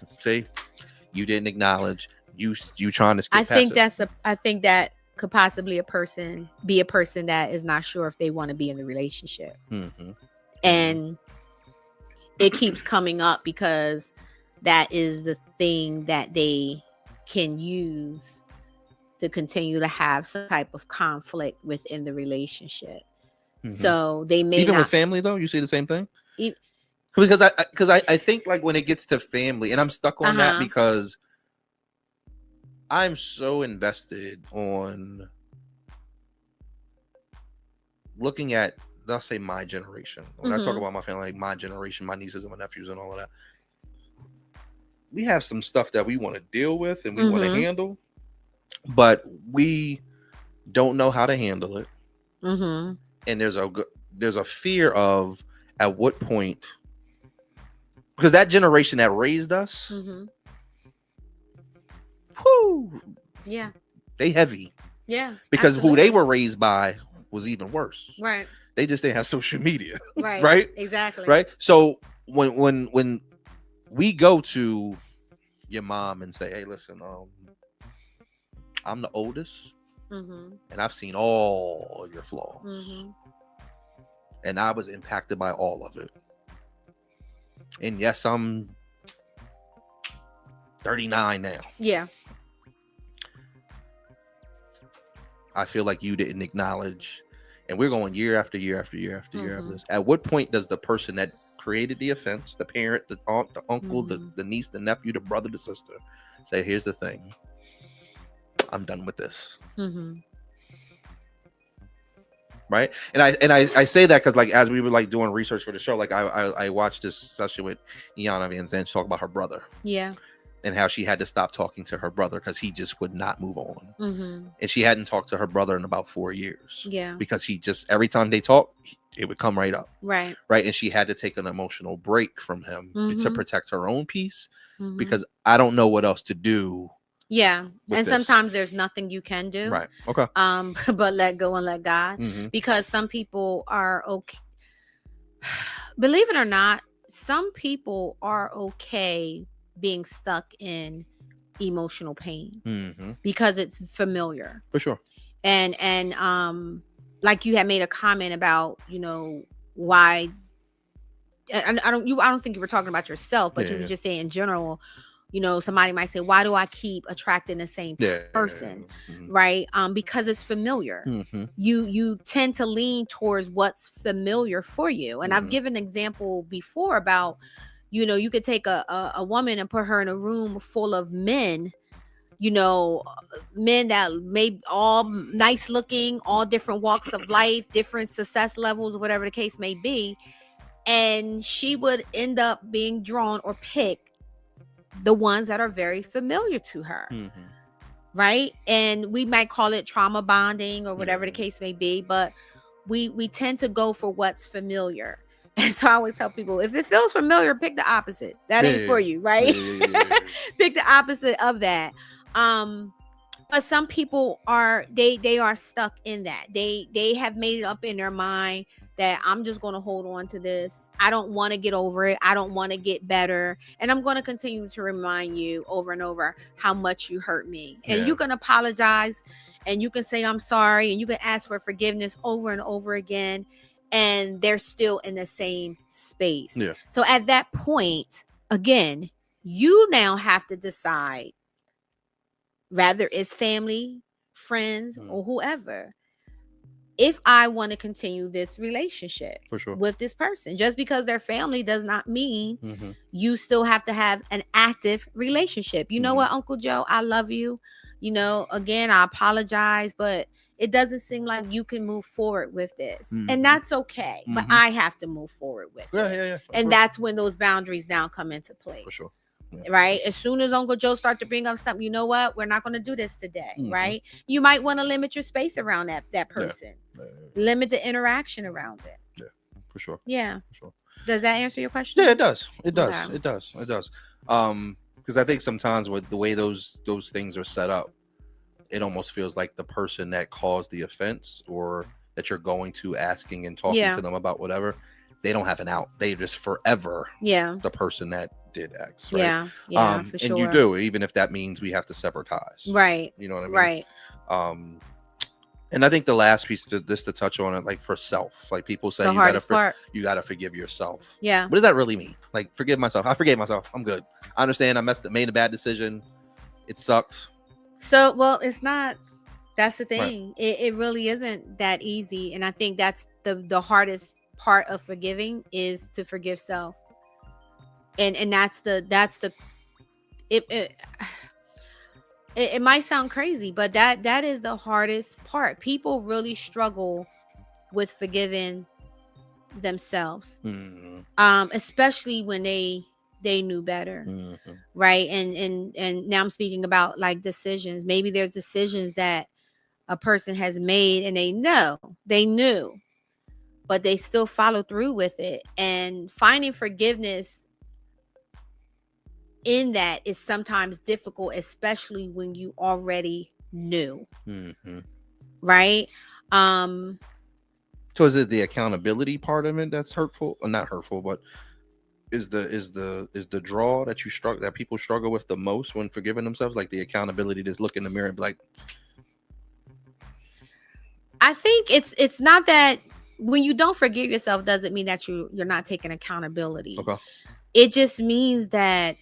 you didn't acknowledge, you trying to skip past it. I think that could possibly be a person that is not sure if they want to be in the relationship. And it keeps coming up because that is the thing that they can use to continue to have some type of conflict within the relationship. So they may even not, with family though, you see the same thing? Because I think like when it gets to family, and I'm stuck on that because I'm so invested on looking at, let's say, my generation. When I talk about my family, like my generation, my nieces and my nephews and all of that, we have some stuff that we want to deal with and we want to handle. but we don't know how to handle it. Mm-hmm. And there's a fear of at what point, because that generation that raised us, Mm-hmm. whew, Yeah. they heavy, Yeah. because who absolutely. they were raised by was even worse. Right. They just didn't have social media. Right. Right. Exactly. Right. So when we go to your mom and say, hey, listen, I'm the oldest Mm-hmm. and I've seen all of your flaws, Mm-hmm. and I was impacted by all of it. And yes, I'm 39 now. Yeah. I feel like you didn't acknowledge, and we're going year after year after year after year of Mhm. this. At what point does the person that created the offense, the parent, the aunt, the uncle, Mhm. the niece, the nephew, the brother, the sister, say, here's the thing, I'm done with this. Mm-hmm. Right. And I say that because, like, as we were like doing research for the show, like I watched this session with Iyanla Vanzant talk about her brother Yeah. and how she had to stop talking to her brother because he just would not move on. Mm-hmm. And she hadn't talked to her brother in about 4 years Yeah. because he just, every time they talk, it would come right up. Right. Right. And she had to take an emotional break from him to Mhm. protect her own peace, Mhm. because I don't know what else to do. Yeah. with And this. sometimes there's nothing you can do. Right. Okay. But let go and let God. Mhm. Because some people are okay. Believe it or not, some people are okay being stuck in emotional pain Mhm. because it's familiar. For sure. And like you had made a comment about, why I don't think you were talking about yourself, but Yeah, you were yeah. just saying in general, somebody might say, why do I keep attracting the same person? Mhm. Right? Because it's familiar. Mhm. You tend to lean towards what's familiar for you. And I've Mhm. given an example before about, you could take a woman and put her in a room full of men, men that may all nice looking, all different walks of life, different success levels, whatever the case may be. And she would end up being drawn or pick the ones that are very familiar to her. Mhm. Right. And we might call it trauma bonding or whatever the Yeah. case may be, but we tend to go for what's familiar. And so I always tell people, if it feels familiar, pick the opposite. That ain't for you, right? Yeah. Pick the opposite of that. But some people are they are stuck in that. They have made it up in their mind that I'm just going to hold on to this. I don't want to get over it. I don't want to get better. And I'm going to continue to remind you over and over how much you hurt me. And Yeah. you can apologize and you can say I'm sorry and you can ask for forgiveness over and over again, and they're still in the same space. Yeah. So at that point, again, you now have to decide, rather it's family, friends, or whoever, if I want to continue this relationship For sure. with this person. Just because they're family does not mean Mhm. you still have to have an active relationship. You know Mhm. what, Uncle Joe, I love you. Again, I apologize, but it doesn't seem like you can move forward with this. Mhm. And that's okay. But Mhm. I have to move forward with Yeah, it. yeah, yeah. Of And course. that's when those boundaries now come into place. For sure. Yeah. Right? As soon as Uncle Joe start to bring up something, you know what? We're not going to do this today. Mhm. Right? You might want to limit your space around that person. Yeah. Limit the interaction around it. For sure. Yeah. For sure. Does that answer your question? Yeah, it does. It does. Okay. It does. It does. Because I think sometimes with the way those things are set up, it almost feels like the person that caused the offense or that you're going to asking and talking Yeah. to them about whatever, they don't have an out. They just forever Yeah. the person that did X. Right? Yeah. Yeah. For sure. And you do, even if that means we have to sever ties. Right. You know what I mean? Right. And I think the last piece to touch on it, like for self, like people say The hardest part. you gotta forgive yourself. Yeah. What does that really mean? Like, forgive myself. I forgave myself. I'm good. I understand. I made a bad decision. It sucked. So, well, it's not. That's the thing. Right. It really isn't that easy, and I think that's the hardest part of forgiving is to forgive self. And that's the. It might sound crazy, but that is the hardest part. People really struggle with forgiving themselves, especially when they they knew better. Mm-hmm. Right. And now I'm speaking about like decisions. Maybe there's decisions that a person has made and they knew, but they still follow through with it. And finding forgiveness in that is sometimes difficult, especially when you already knew. Mm-hmm. Right. So is it the accountability part of it that's hurtful, or not hurtful, but is the draw that that people struggle with the most when forgiving themselves, like the accountability to just look in the mirror and be like, I think it's not that when you don't forgive yourself doesn't mean that you're not taking accountability. okay, It just means that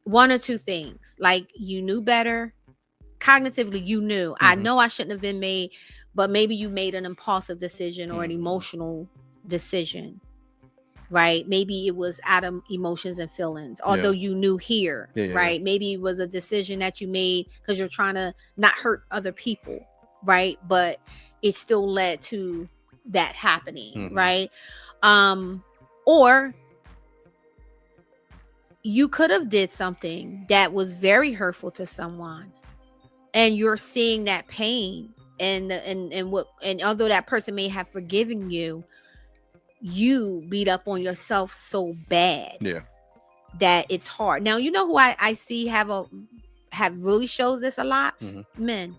one or two things, like you knew better. Cognitively, you knew, I know I shouldn't have been made, but maybe you made an impulsive decision or an emotional decision, right? Maybe it was out of emotions and feelings, although you knew here, right? Maybe it was a decision that you made because you're trying to not hurt other people, right? But it still led to that happening, right? Or you could have did something that was very hurtful to someone, and you're seeing that pain, and although that person may have forgiven you, you beat up on yourself so bad that it's hard. Now, you know who I see have really shows this a lot? Men.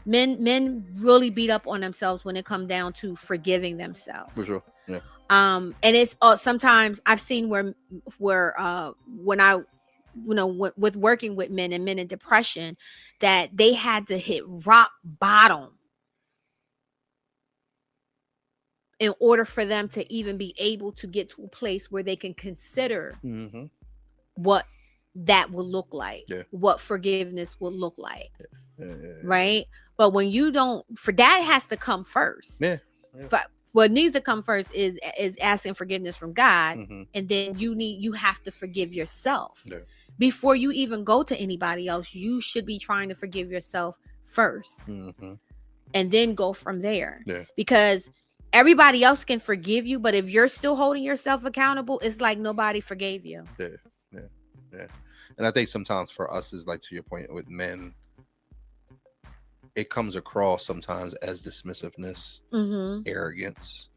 Men really beat up on themselves when it comes down to forgiving themselves. For sure. Yeah. And it's sometimes I've seen where when I, with working with men and men in depression, that they had to hit rock bottom in order for them to even be able to get to a place where they can consider what that will look like, what forgiveness will look like. Right. But when you don't, for that has to come first. But what needs to come first is asking forgiveness from God. And then you have to forgive yourself. Before you even go to anybody else, you should be trying to forgive yourself first. And then go from there. Because everybody else can forgive you, but if you're still holding yourself accountable, it's like nobody forgave you. And I think sometimes for us, is like, to your point with men, it comes across sometimes as dismissiveness, arrogance,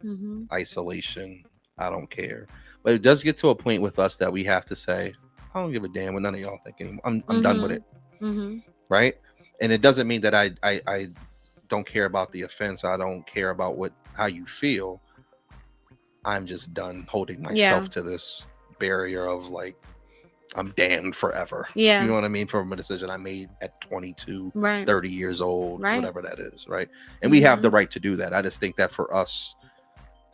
isolation. I don't care. But it does get to a point with us that we have to say, I don't give a damn what none of y'all think anymore. I'm done with it. Right. And it doesn't mean that I don't care about the offense. I don't care about how you feel. I'm just done holding myself to this barrier of like, I'm damned forever. You know what I mean? From a decision I made at 22, 30 years old, whatever that is. Right. And we have the right to do that. I just think that for us,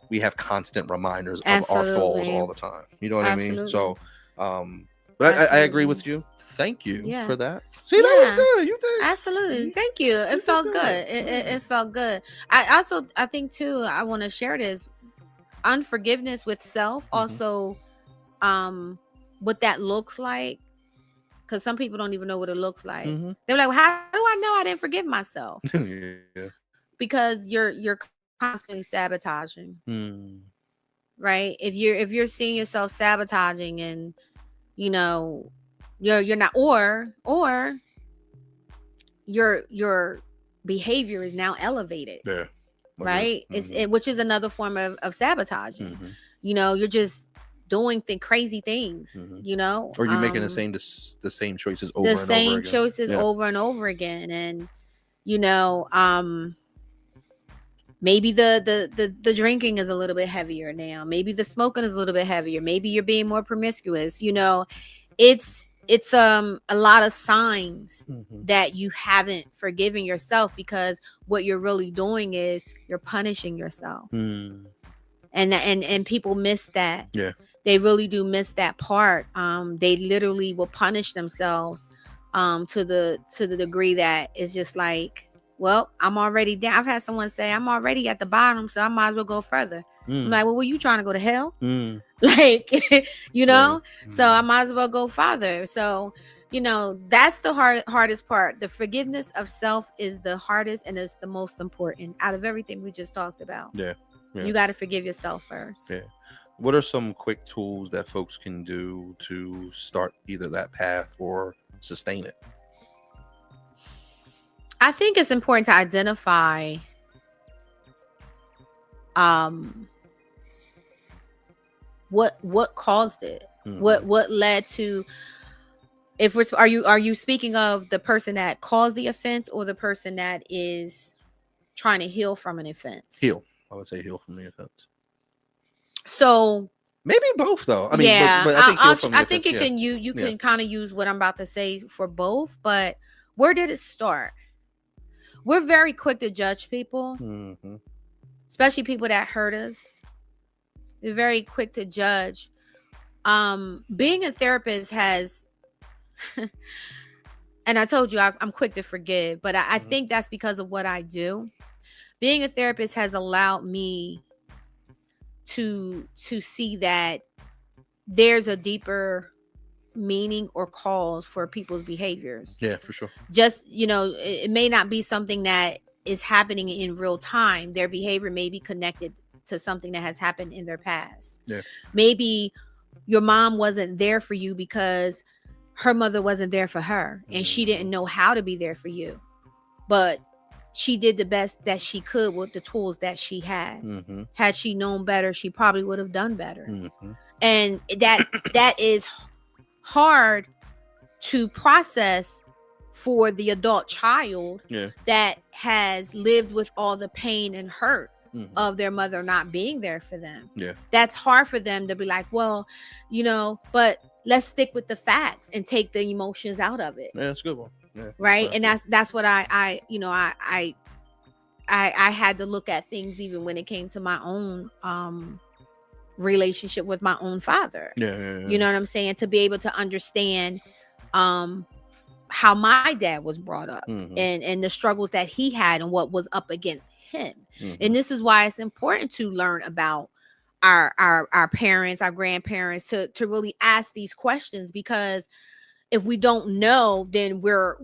we have constant reminders of our falls all the time. You know what I mean? So, but I agree with you. Thank you for that. See, that was good. You did. Absolutely. Thank you. It felt good. It felt good. I think too, I want to share this unforgiveness with self. Also, what that looks like, because some people don't even know what it looks like. They're like, well, how do I know I didn't forgive myself? Because you're constantly sabotaging. Right? If you're seeing yourself sabotaging, and you're not, or your behavior is now elevated. Right? Which is another form of sabotaging. You're just doing crazy things, or you're making the same choices over over and over again. And maybe the drinking is a little bit heavier now, maybe the smoking is a little bit heavier, maybe you're being more promiscuous. It's a lot of signs that you haven't forgiven yourself, because what you're really doing is you're punishing yourself. And people miss that. They really do miss that part. They literally will punish themselves to the degree that it's just like, well, I'm already down. I've had someone say, I'm already at the bottom, so I might as well go further. I'm like, well, were you trying to go to hell? Like, so I might as well go farther. So, that's the hardest part. The forgiveness of self is the hardest, and it's the most important out of everything we just talked about. You got to forgive yourself first. What are some quick tools that folks can do to start either that path or sustain it? I think it's important to identify what caused it. Mhm. What led to, if we're are you speaking of the person that caused the offense or the person that is trying to heal from an offense? Heal. I would say heal from the offense. So Maybe both, though. I mean, yeah, but I think heal from the I think offense, it yeah. can you Yeah. can kind of use what I'm about to say for both, but where did it start? We're very quick to judge people, Mhm. especially people that hurt us. We're very quick to judge. Being a therapist has and I told you I'm quick to forgive, but I Mhm. think that's because of what I do. Being a therapist has allowed me to see that there's a deeper meaning or cause for people's behaviors. Yeah, for sure. Just, it may not be something that is happening in real time. Their behavior may be connected to something that has happened in their past. Yeah. Maybe your mom wasn't there for you because her mother wasn't there for her and she didn't know how to be there for you, but she did the best that she could with the tools that she had. Mm-hmm. Had she known better, she probably would have done better. Mm-hmm. And that is hard to process for the adult child that has lived with all the pain and hurt of their mother not being there for them. Yeah. That's hard for them to be like, well, but let's stick with the facts and take the emotions out of it. Yeah, that's a good one. Yeah, right. And that's what I had to look at things even when it came to my own relationship with my own father. Yeah. You know what I'm saying? To be able to understand how my dad was brought up and the struggles that he had and what was up against him. And this is why it's important to learn about our parents, our grandparents, to really ask these questions, because if we don't know, then we're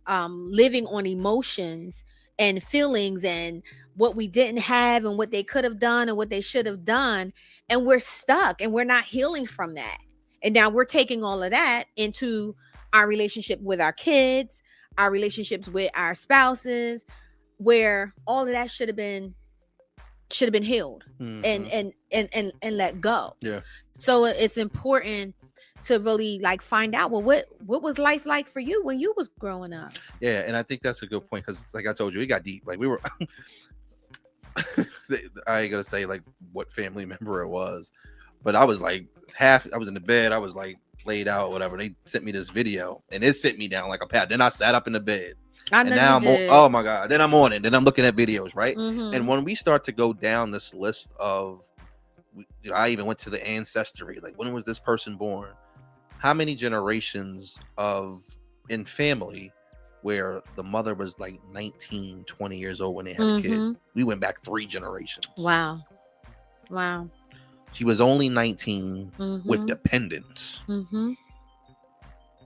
living on emotions and feelings and what we didn't have and what they could have done and what they should have done, and we're stuck and we're not healing from that. And now we're taking all of that into our relationship with our kids, our relationships with our spouses, where all of that should have been healed and let go. Yeah. So it's important to really find out, well, what was life like for you when you was growing up? Yeah, and I think that's a good point, because like I told you, it got deep. Like we were I ain't gonna say what family member it was, but I was I was in the bed, I was laid out, whatever. They sent me this video and it sent me down like a pad. Then I sat up in the bed. And now oh my God. Then I'm on it. Then I'm looking at videos, right? And when we start to go down this list of, I even went to the ancestry, when was this person born? How many generations in family where the mother was 19, 20 years old when they had a kid? We went back 3 generations. Wow. She was only 19 with dependents.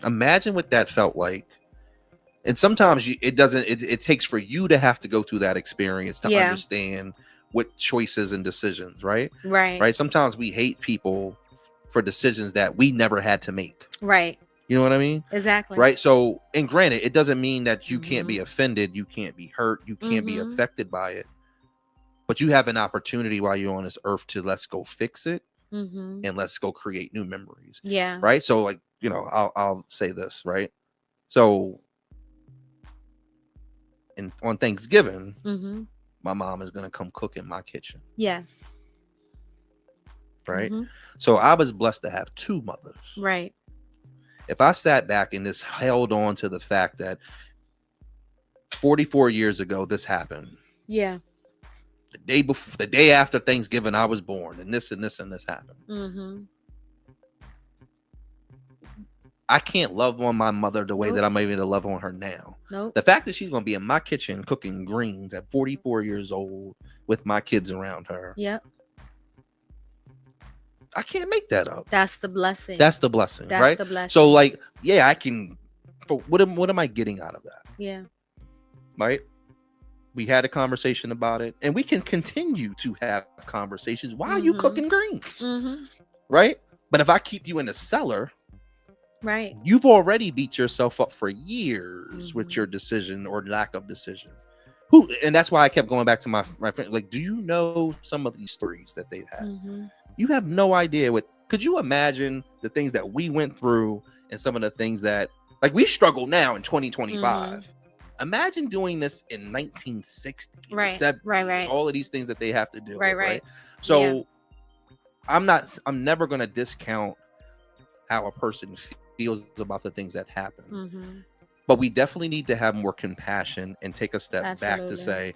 Imagine what that felt like. And sometimes it takes for you to have to go through that experience to understand what choices and decisions, right? Right. Sometimes we hate people for decisions that we never had to make. Right. You know what I mean? Exactly. Right. So, and granted, it doesn't mean that you can't be offended, you can't be hurt, you can't be affected by it. But you have an opportunity while you're on this earth to let's go fix it and let's go create new memories. Yeah. Right. So I'll say this, right? So on Thanksgiving, my mom is going to come cook in my kitchen. Yes. Right. So I was blessed to have 2 mothers. Right. If I sat back and just held on to the fact that 44 years ago, this happened. Yeah. The day after Thanksgiving, I was born, and this and this and this happened. I can't love on my mother the way that I'm able to love on her now. Nope. The fact that she's going to be in my kitchen cooking greens at 44 years old with my kids around her. Yep. I can't make that up. That's the blessing. That's the blessing, That's right? the blessing. So I can. What am I getting out of that? Yeah. Right. We had a conversation about it, and we can continue to have conversations while you Mhm. cooking greens, Mm-hmm. right? But if I keep you in the cellar, Right. you've already beat yourself up for years with Mhm. your decision or lack of decision. And that's why I kept going back to my friend. Like, do you know some of these stories that they've had? Mm-hmm. You have no idea what. Could you imagine the things that we went through and some of the things that, like, we struggle now in 2025? Imagine doing this in 1960, in the Right. 70s, Right. and Right. all of these things that they have to deal Right. with, right? Right. So I'm never going to discount how a person feels about the things that happen. Mm-hmm. But we definitely need to have more compassion and take a step back to Absolutely. say,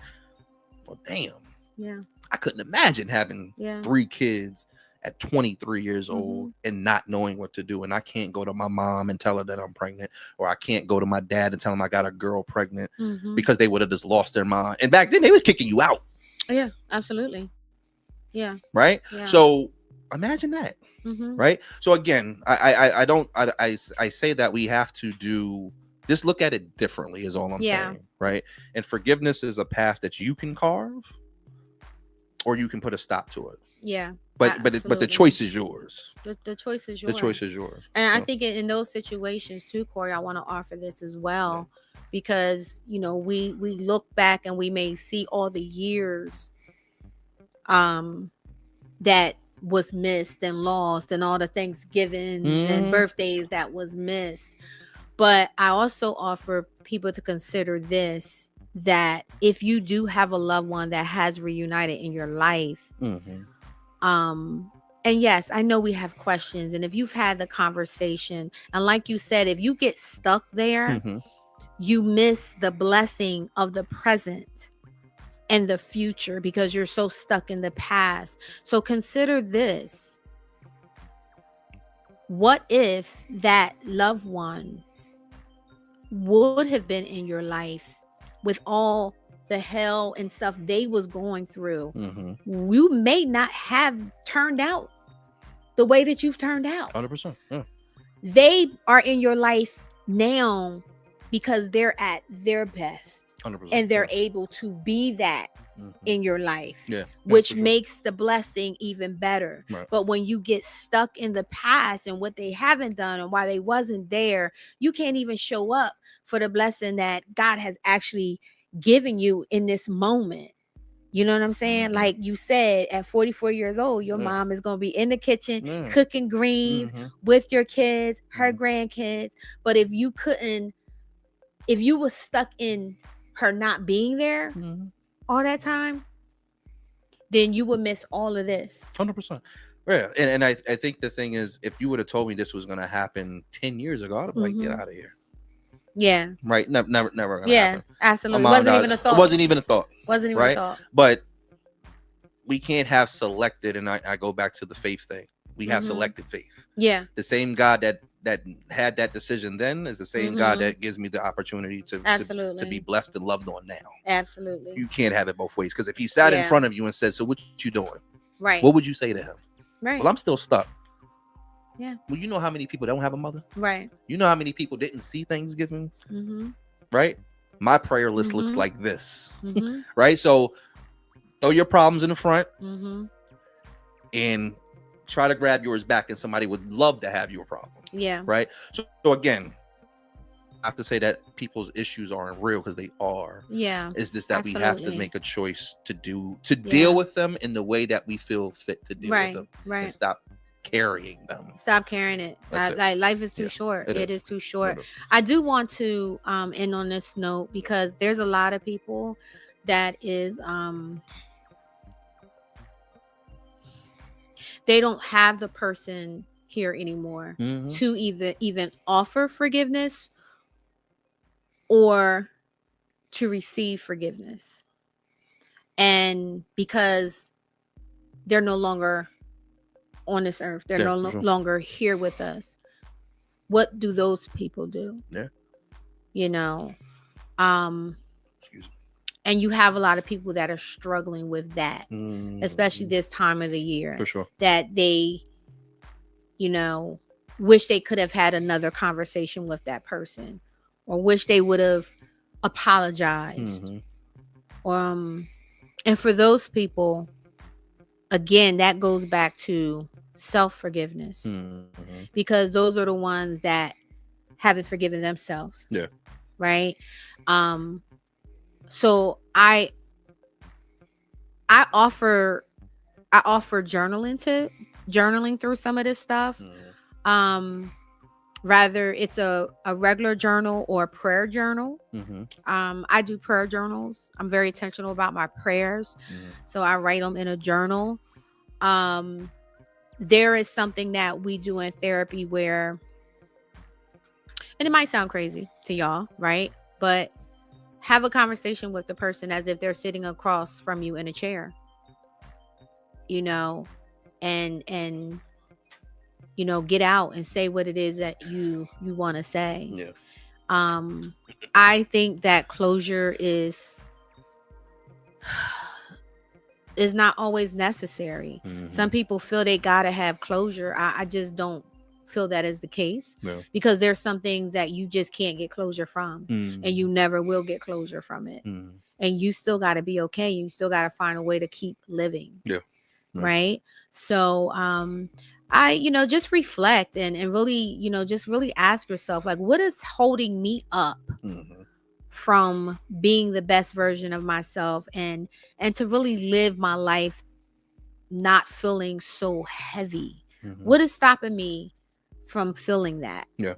well, damn, Yeah. I couldn't imagine having Yeah. 3 kids at 23 years old Mm-hmm. and not knowing what to do. And I can't go to my mom and tell her that I'm pregnant, or I can't go to my dad and tell him I got a girl pregnant, Mm-hmm. because they would have just lost their mind. And back then they were kicking you out, Yeah. Absolutely. Yeah. right? Yeah. So imagine that. Mm-hmm. Right. So again, I say that we have to just look at it differently is all I'm saying. Right. And forgiveness is a path that you can carve, or you can put a stop to it. Yeah. But the Absolutely. choice is yours. The choice is yours. The choice is yours. And I So, think in those situations too, Corey, I want to offer this as well, because we look back and we may see all the years that was missed and lost, and all the Thanksgivings and birthdays that was missed. But I also offer people to consider this, that if you do have a loved one that has reunited in your life, mhm. and yes, I know we have questions, and if you've had the conversation, and like you said, if you get stuck there, Mhm. you miss the blessing of the present and the future because you're so stuck in the past. So consider this. What if that loved one would have been in your life with all the hell and stuff they was going through? Mhm. You may not have turned out the way that you've turned out. 100%. Yeah. They are in your life now because they're at their best 100%. and they're able to be that Mhm. in your life, Yeah. which for sure. makes the blessing even better. Right. But when you get stuck in the past and what they haven't done and why they wasn't there, you can't even show up for the blessing that God has actually given you in this moment. You know what I'm saying? Mhm. Like you said, at 44 years old, your Yeah. mom is going to be in the kitchen Yeah. cooking greens Mhm. with your kids, her Mhm. grandkids. But if you was stuck in her not being there Mhm. all that time, then you would miss all of this. 100%. Yeah. And I think the thing is, if you would have told me this was going to happen 10 years ago, I'd have been like, get out of here. Yeah. Right. Never going to Yeah. happen. Absolutely. My mom Wasn't died- even a thought. It wasn't even a thought. Wasn't even right? a thought. But we can't have selected, and I go back to the faith thing. We have Mhm. selected faith. Yeah. The same God that had that decision then is the same God Mhm. that gives me the opportunity to Absolutely. be blessed and loved on now. Absolutely. You can't have it both ways, because if he sat in Yeah. front of you and said, "So what you doing?" Right. What would you say to him? Right. Well, I'm still stuck. Yeah. Well, you know how many people don't have a mother? Right. You know how many people didn't see Thanksgiving? Mm-hmm. Right? My prayer list looks Mhm. like this. Mm-hmm. Right? So throw your problems in the front Mm-hmm. and try to grab yours back, and somebody would love to have your problem. Yeah. Right? So again, I have to say that people's issues aren't real, because they are. Yeah. It's just that we have to Absolutely. make a choice to deal Yeah. with them in the way that we feel fit to deal Right. with them, and Right. stop carrying them. Stop carrying it. That's it. Like life is too Yeah, short. it It is. is too short. It is. I do want to end on this note, because there's a lot of people that is they don't have the person here anymore Mhm. to even offer forgiveness or to receive forgiveness. And because they're no longer on this earth, they're Yeah, no for sure. longer here with us, what do those people do? Yeah. You know, Excuse me. and you have a lot of people that are struggling with that, especially Mhm. this time of the year, For sure. that they, wish they could have had another conversation with that person, or wish they would have apologized, Mhm. And for those people, again, that goes back to self-forgiveness, Mm-hmm. because those are the ones that haven't forgiven themselves. Yeah. Right. So I offer journaling through some of this stuff. Mm-hmm. Um, rather it's a regular journal or a prayer journal. Mm-hmm. I do prayer journals. I'm very intentional about my prayers. Mm-hmm. So I write them in a journal. Um, there is something that we do in therapy where, and it might sound crazy to y'all, right? But have a conversation with the person as if they're sitting across from you in a chair, you know, and get out and say what it is that you want to say. Yeah. I think that closure is not always necessary. Mm-hmm. Some people feel they gotta have closure. I just don't feel that is the case, Yeah. because there's some things that you just can't get closure from, Mm-hmm. and you never will get closure from it. Mm-hmm. And you still got to be okay. You still got to find a way to keep living. Yeah. Yeah. Right. So, I, just reflect and really, just really ask yourself, like, what is holding me up Mm-hmm. from being the best version of myself, and to really live my life not feeling so heavy? Mm-hmm. What is stopping me from feeling that? Yeah.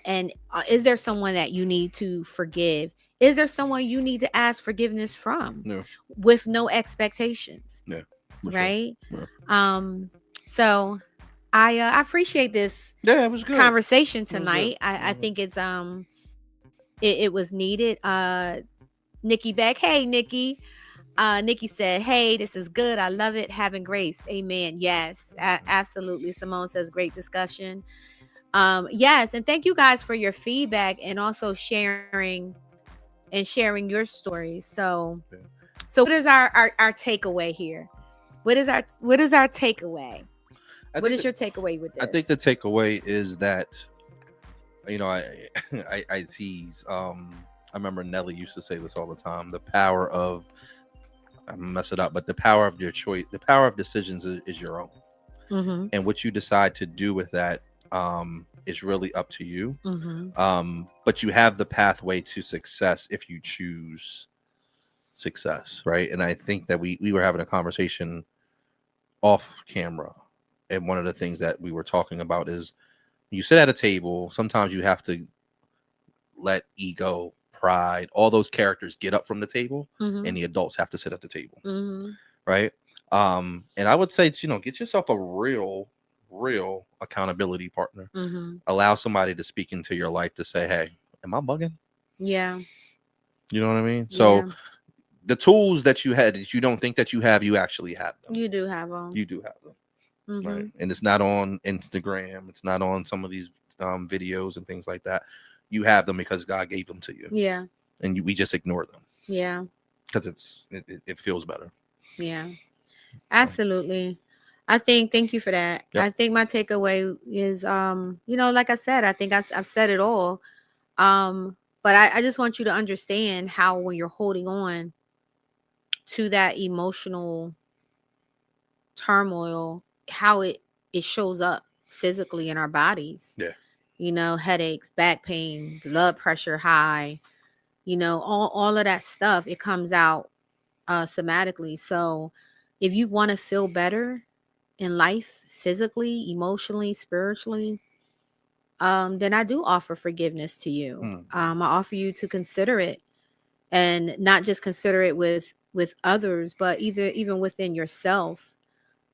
And is there someone that you need to forgive? Is there someone you need to ask forgiveness from? Yeah. With no expectations? Yeah. For Right. Sure. Yeah. So I appreciate this Yeah, it was good. conversation It was good. tonight. I think it's it was needed. Nikki Beck. Hey, Nikki. Nikki said, "Hey, this is good. I love it. Having grace. Amen." Yes, absolutely. Simone says, "Great discussion." Yes, and thank you guys for your feedback and also sharing your stories. So what is our takeaway here? What is our takeaway? What is your takeaway with this? I think the takeaway is that, I tease. I remember Nelly used to say this all the time. The power of, I'm gonna mess it up, but the power of your choice, the power of decisions is your own. Mm-hmm. And what you decide to do with that is really up to you. Mm-hmm. But you have the pathway to success if you choose success, right? And I think that we were having a conversation off camera, and one of the things that we were talking about is, you sit at a table, sometimes you have to let ego, pride, all those characters get up from the table, Mm-hmm. and the adults have to sit at the table. Mm-hmm. Right. And I would say, get yourself a real accountability partner. Mm-hmm. Allow somebody to speak into your life to say, hey, am I bugging? Yeah. You know what I mean? So the tools that you had that you don't think that you have, you actually have them. You do have them. You do have them. Mm-hmm. Right. And it's not on Instagram. It's not on some of these videos and things like that. You have them because God gave them to you. Yeah. And we just ignore them. Yeah. Because it feels better. Yeah. Absolutely. Thank you for that. Yep. I think my takeaway is, like I said, I think I've said it all. But I just want you to understand how, when you're holding on to that emotional turmoil, how it shows up physically in our bodies. Yeah. Headaches, back pain, blood pressure high, all of that stuff, it comes out somatically. So if you want to feel better in life, physically, emotionally, spiritually, then I do offer forgiveness to you. I offer you to consider it, and not just consider it with others, but even within yourself.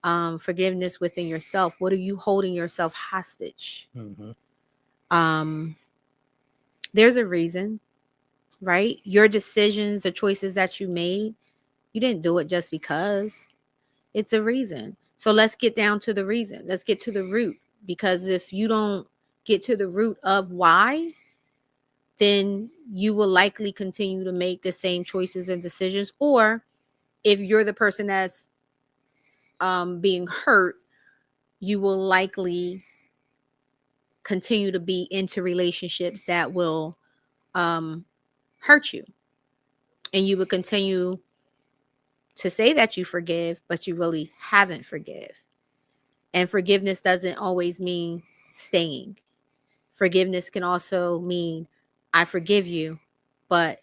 Forgiveness within yourself. What are you holding yourself hostage? Mm-hmm. There's a reason, right? Your decisions, the choices that you made, you didn't do it just because. It's a reason. So let's get down to the reason. Let's get to the root. Because if you don't get to the root of why, then you will likely continue to make the same choices and decisions. Or if you're the person that's being hurt, you will likely continue to be into relationships that will hurt you. and you would continue to say that you forgive, but you really haven't forgive. And forgiveness doesn't always mean staying. Forgiveness can also mean I forgive you, but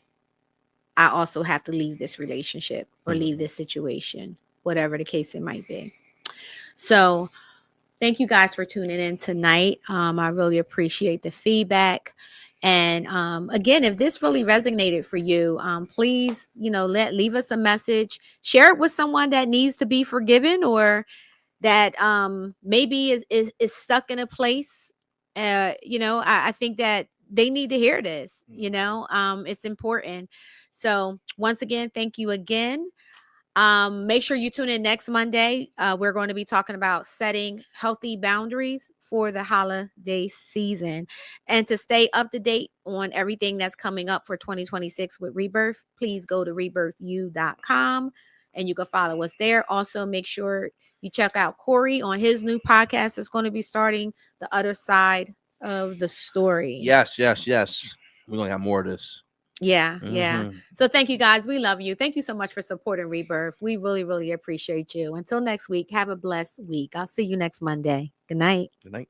I also have to leave this relationship or leave this situation, whatever the case it might be. So thank you guys for tuning in tonight. I really appreciate the feedback. And again, if this really resonated for you, please, leave us a message, share it with someone that needs to be forgiven, or that maybe is stuck in a place. I think that they need to hear this. It's important. So once again, thank you again. Make sure you tune in next Monday. We're going to be talking about setting healthy boundaries for the holiday season. And to stay up to date on everything that's coming up for 2026 with Rebirth, please go to rebirthu.com and you can follow us there. Also, make sure you check out Corey on his new podcast. It's going to be starting, The Other Side of the Story. Yes. We're going to have more of this. Yeah. So thank you guys. We love you. Thank you so much for supporting Rebirth. We really, really appreciate you. Until next week, have a blessed week. I'll see you next Monday. Good night. Good night.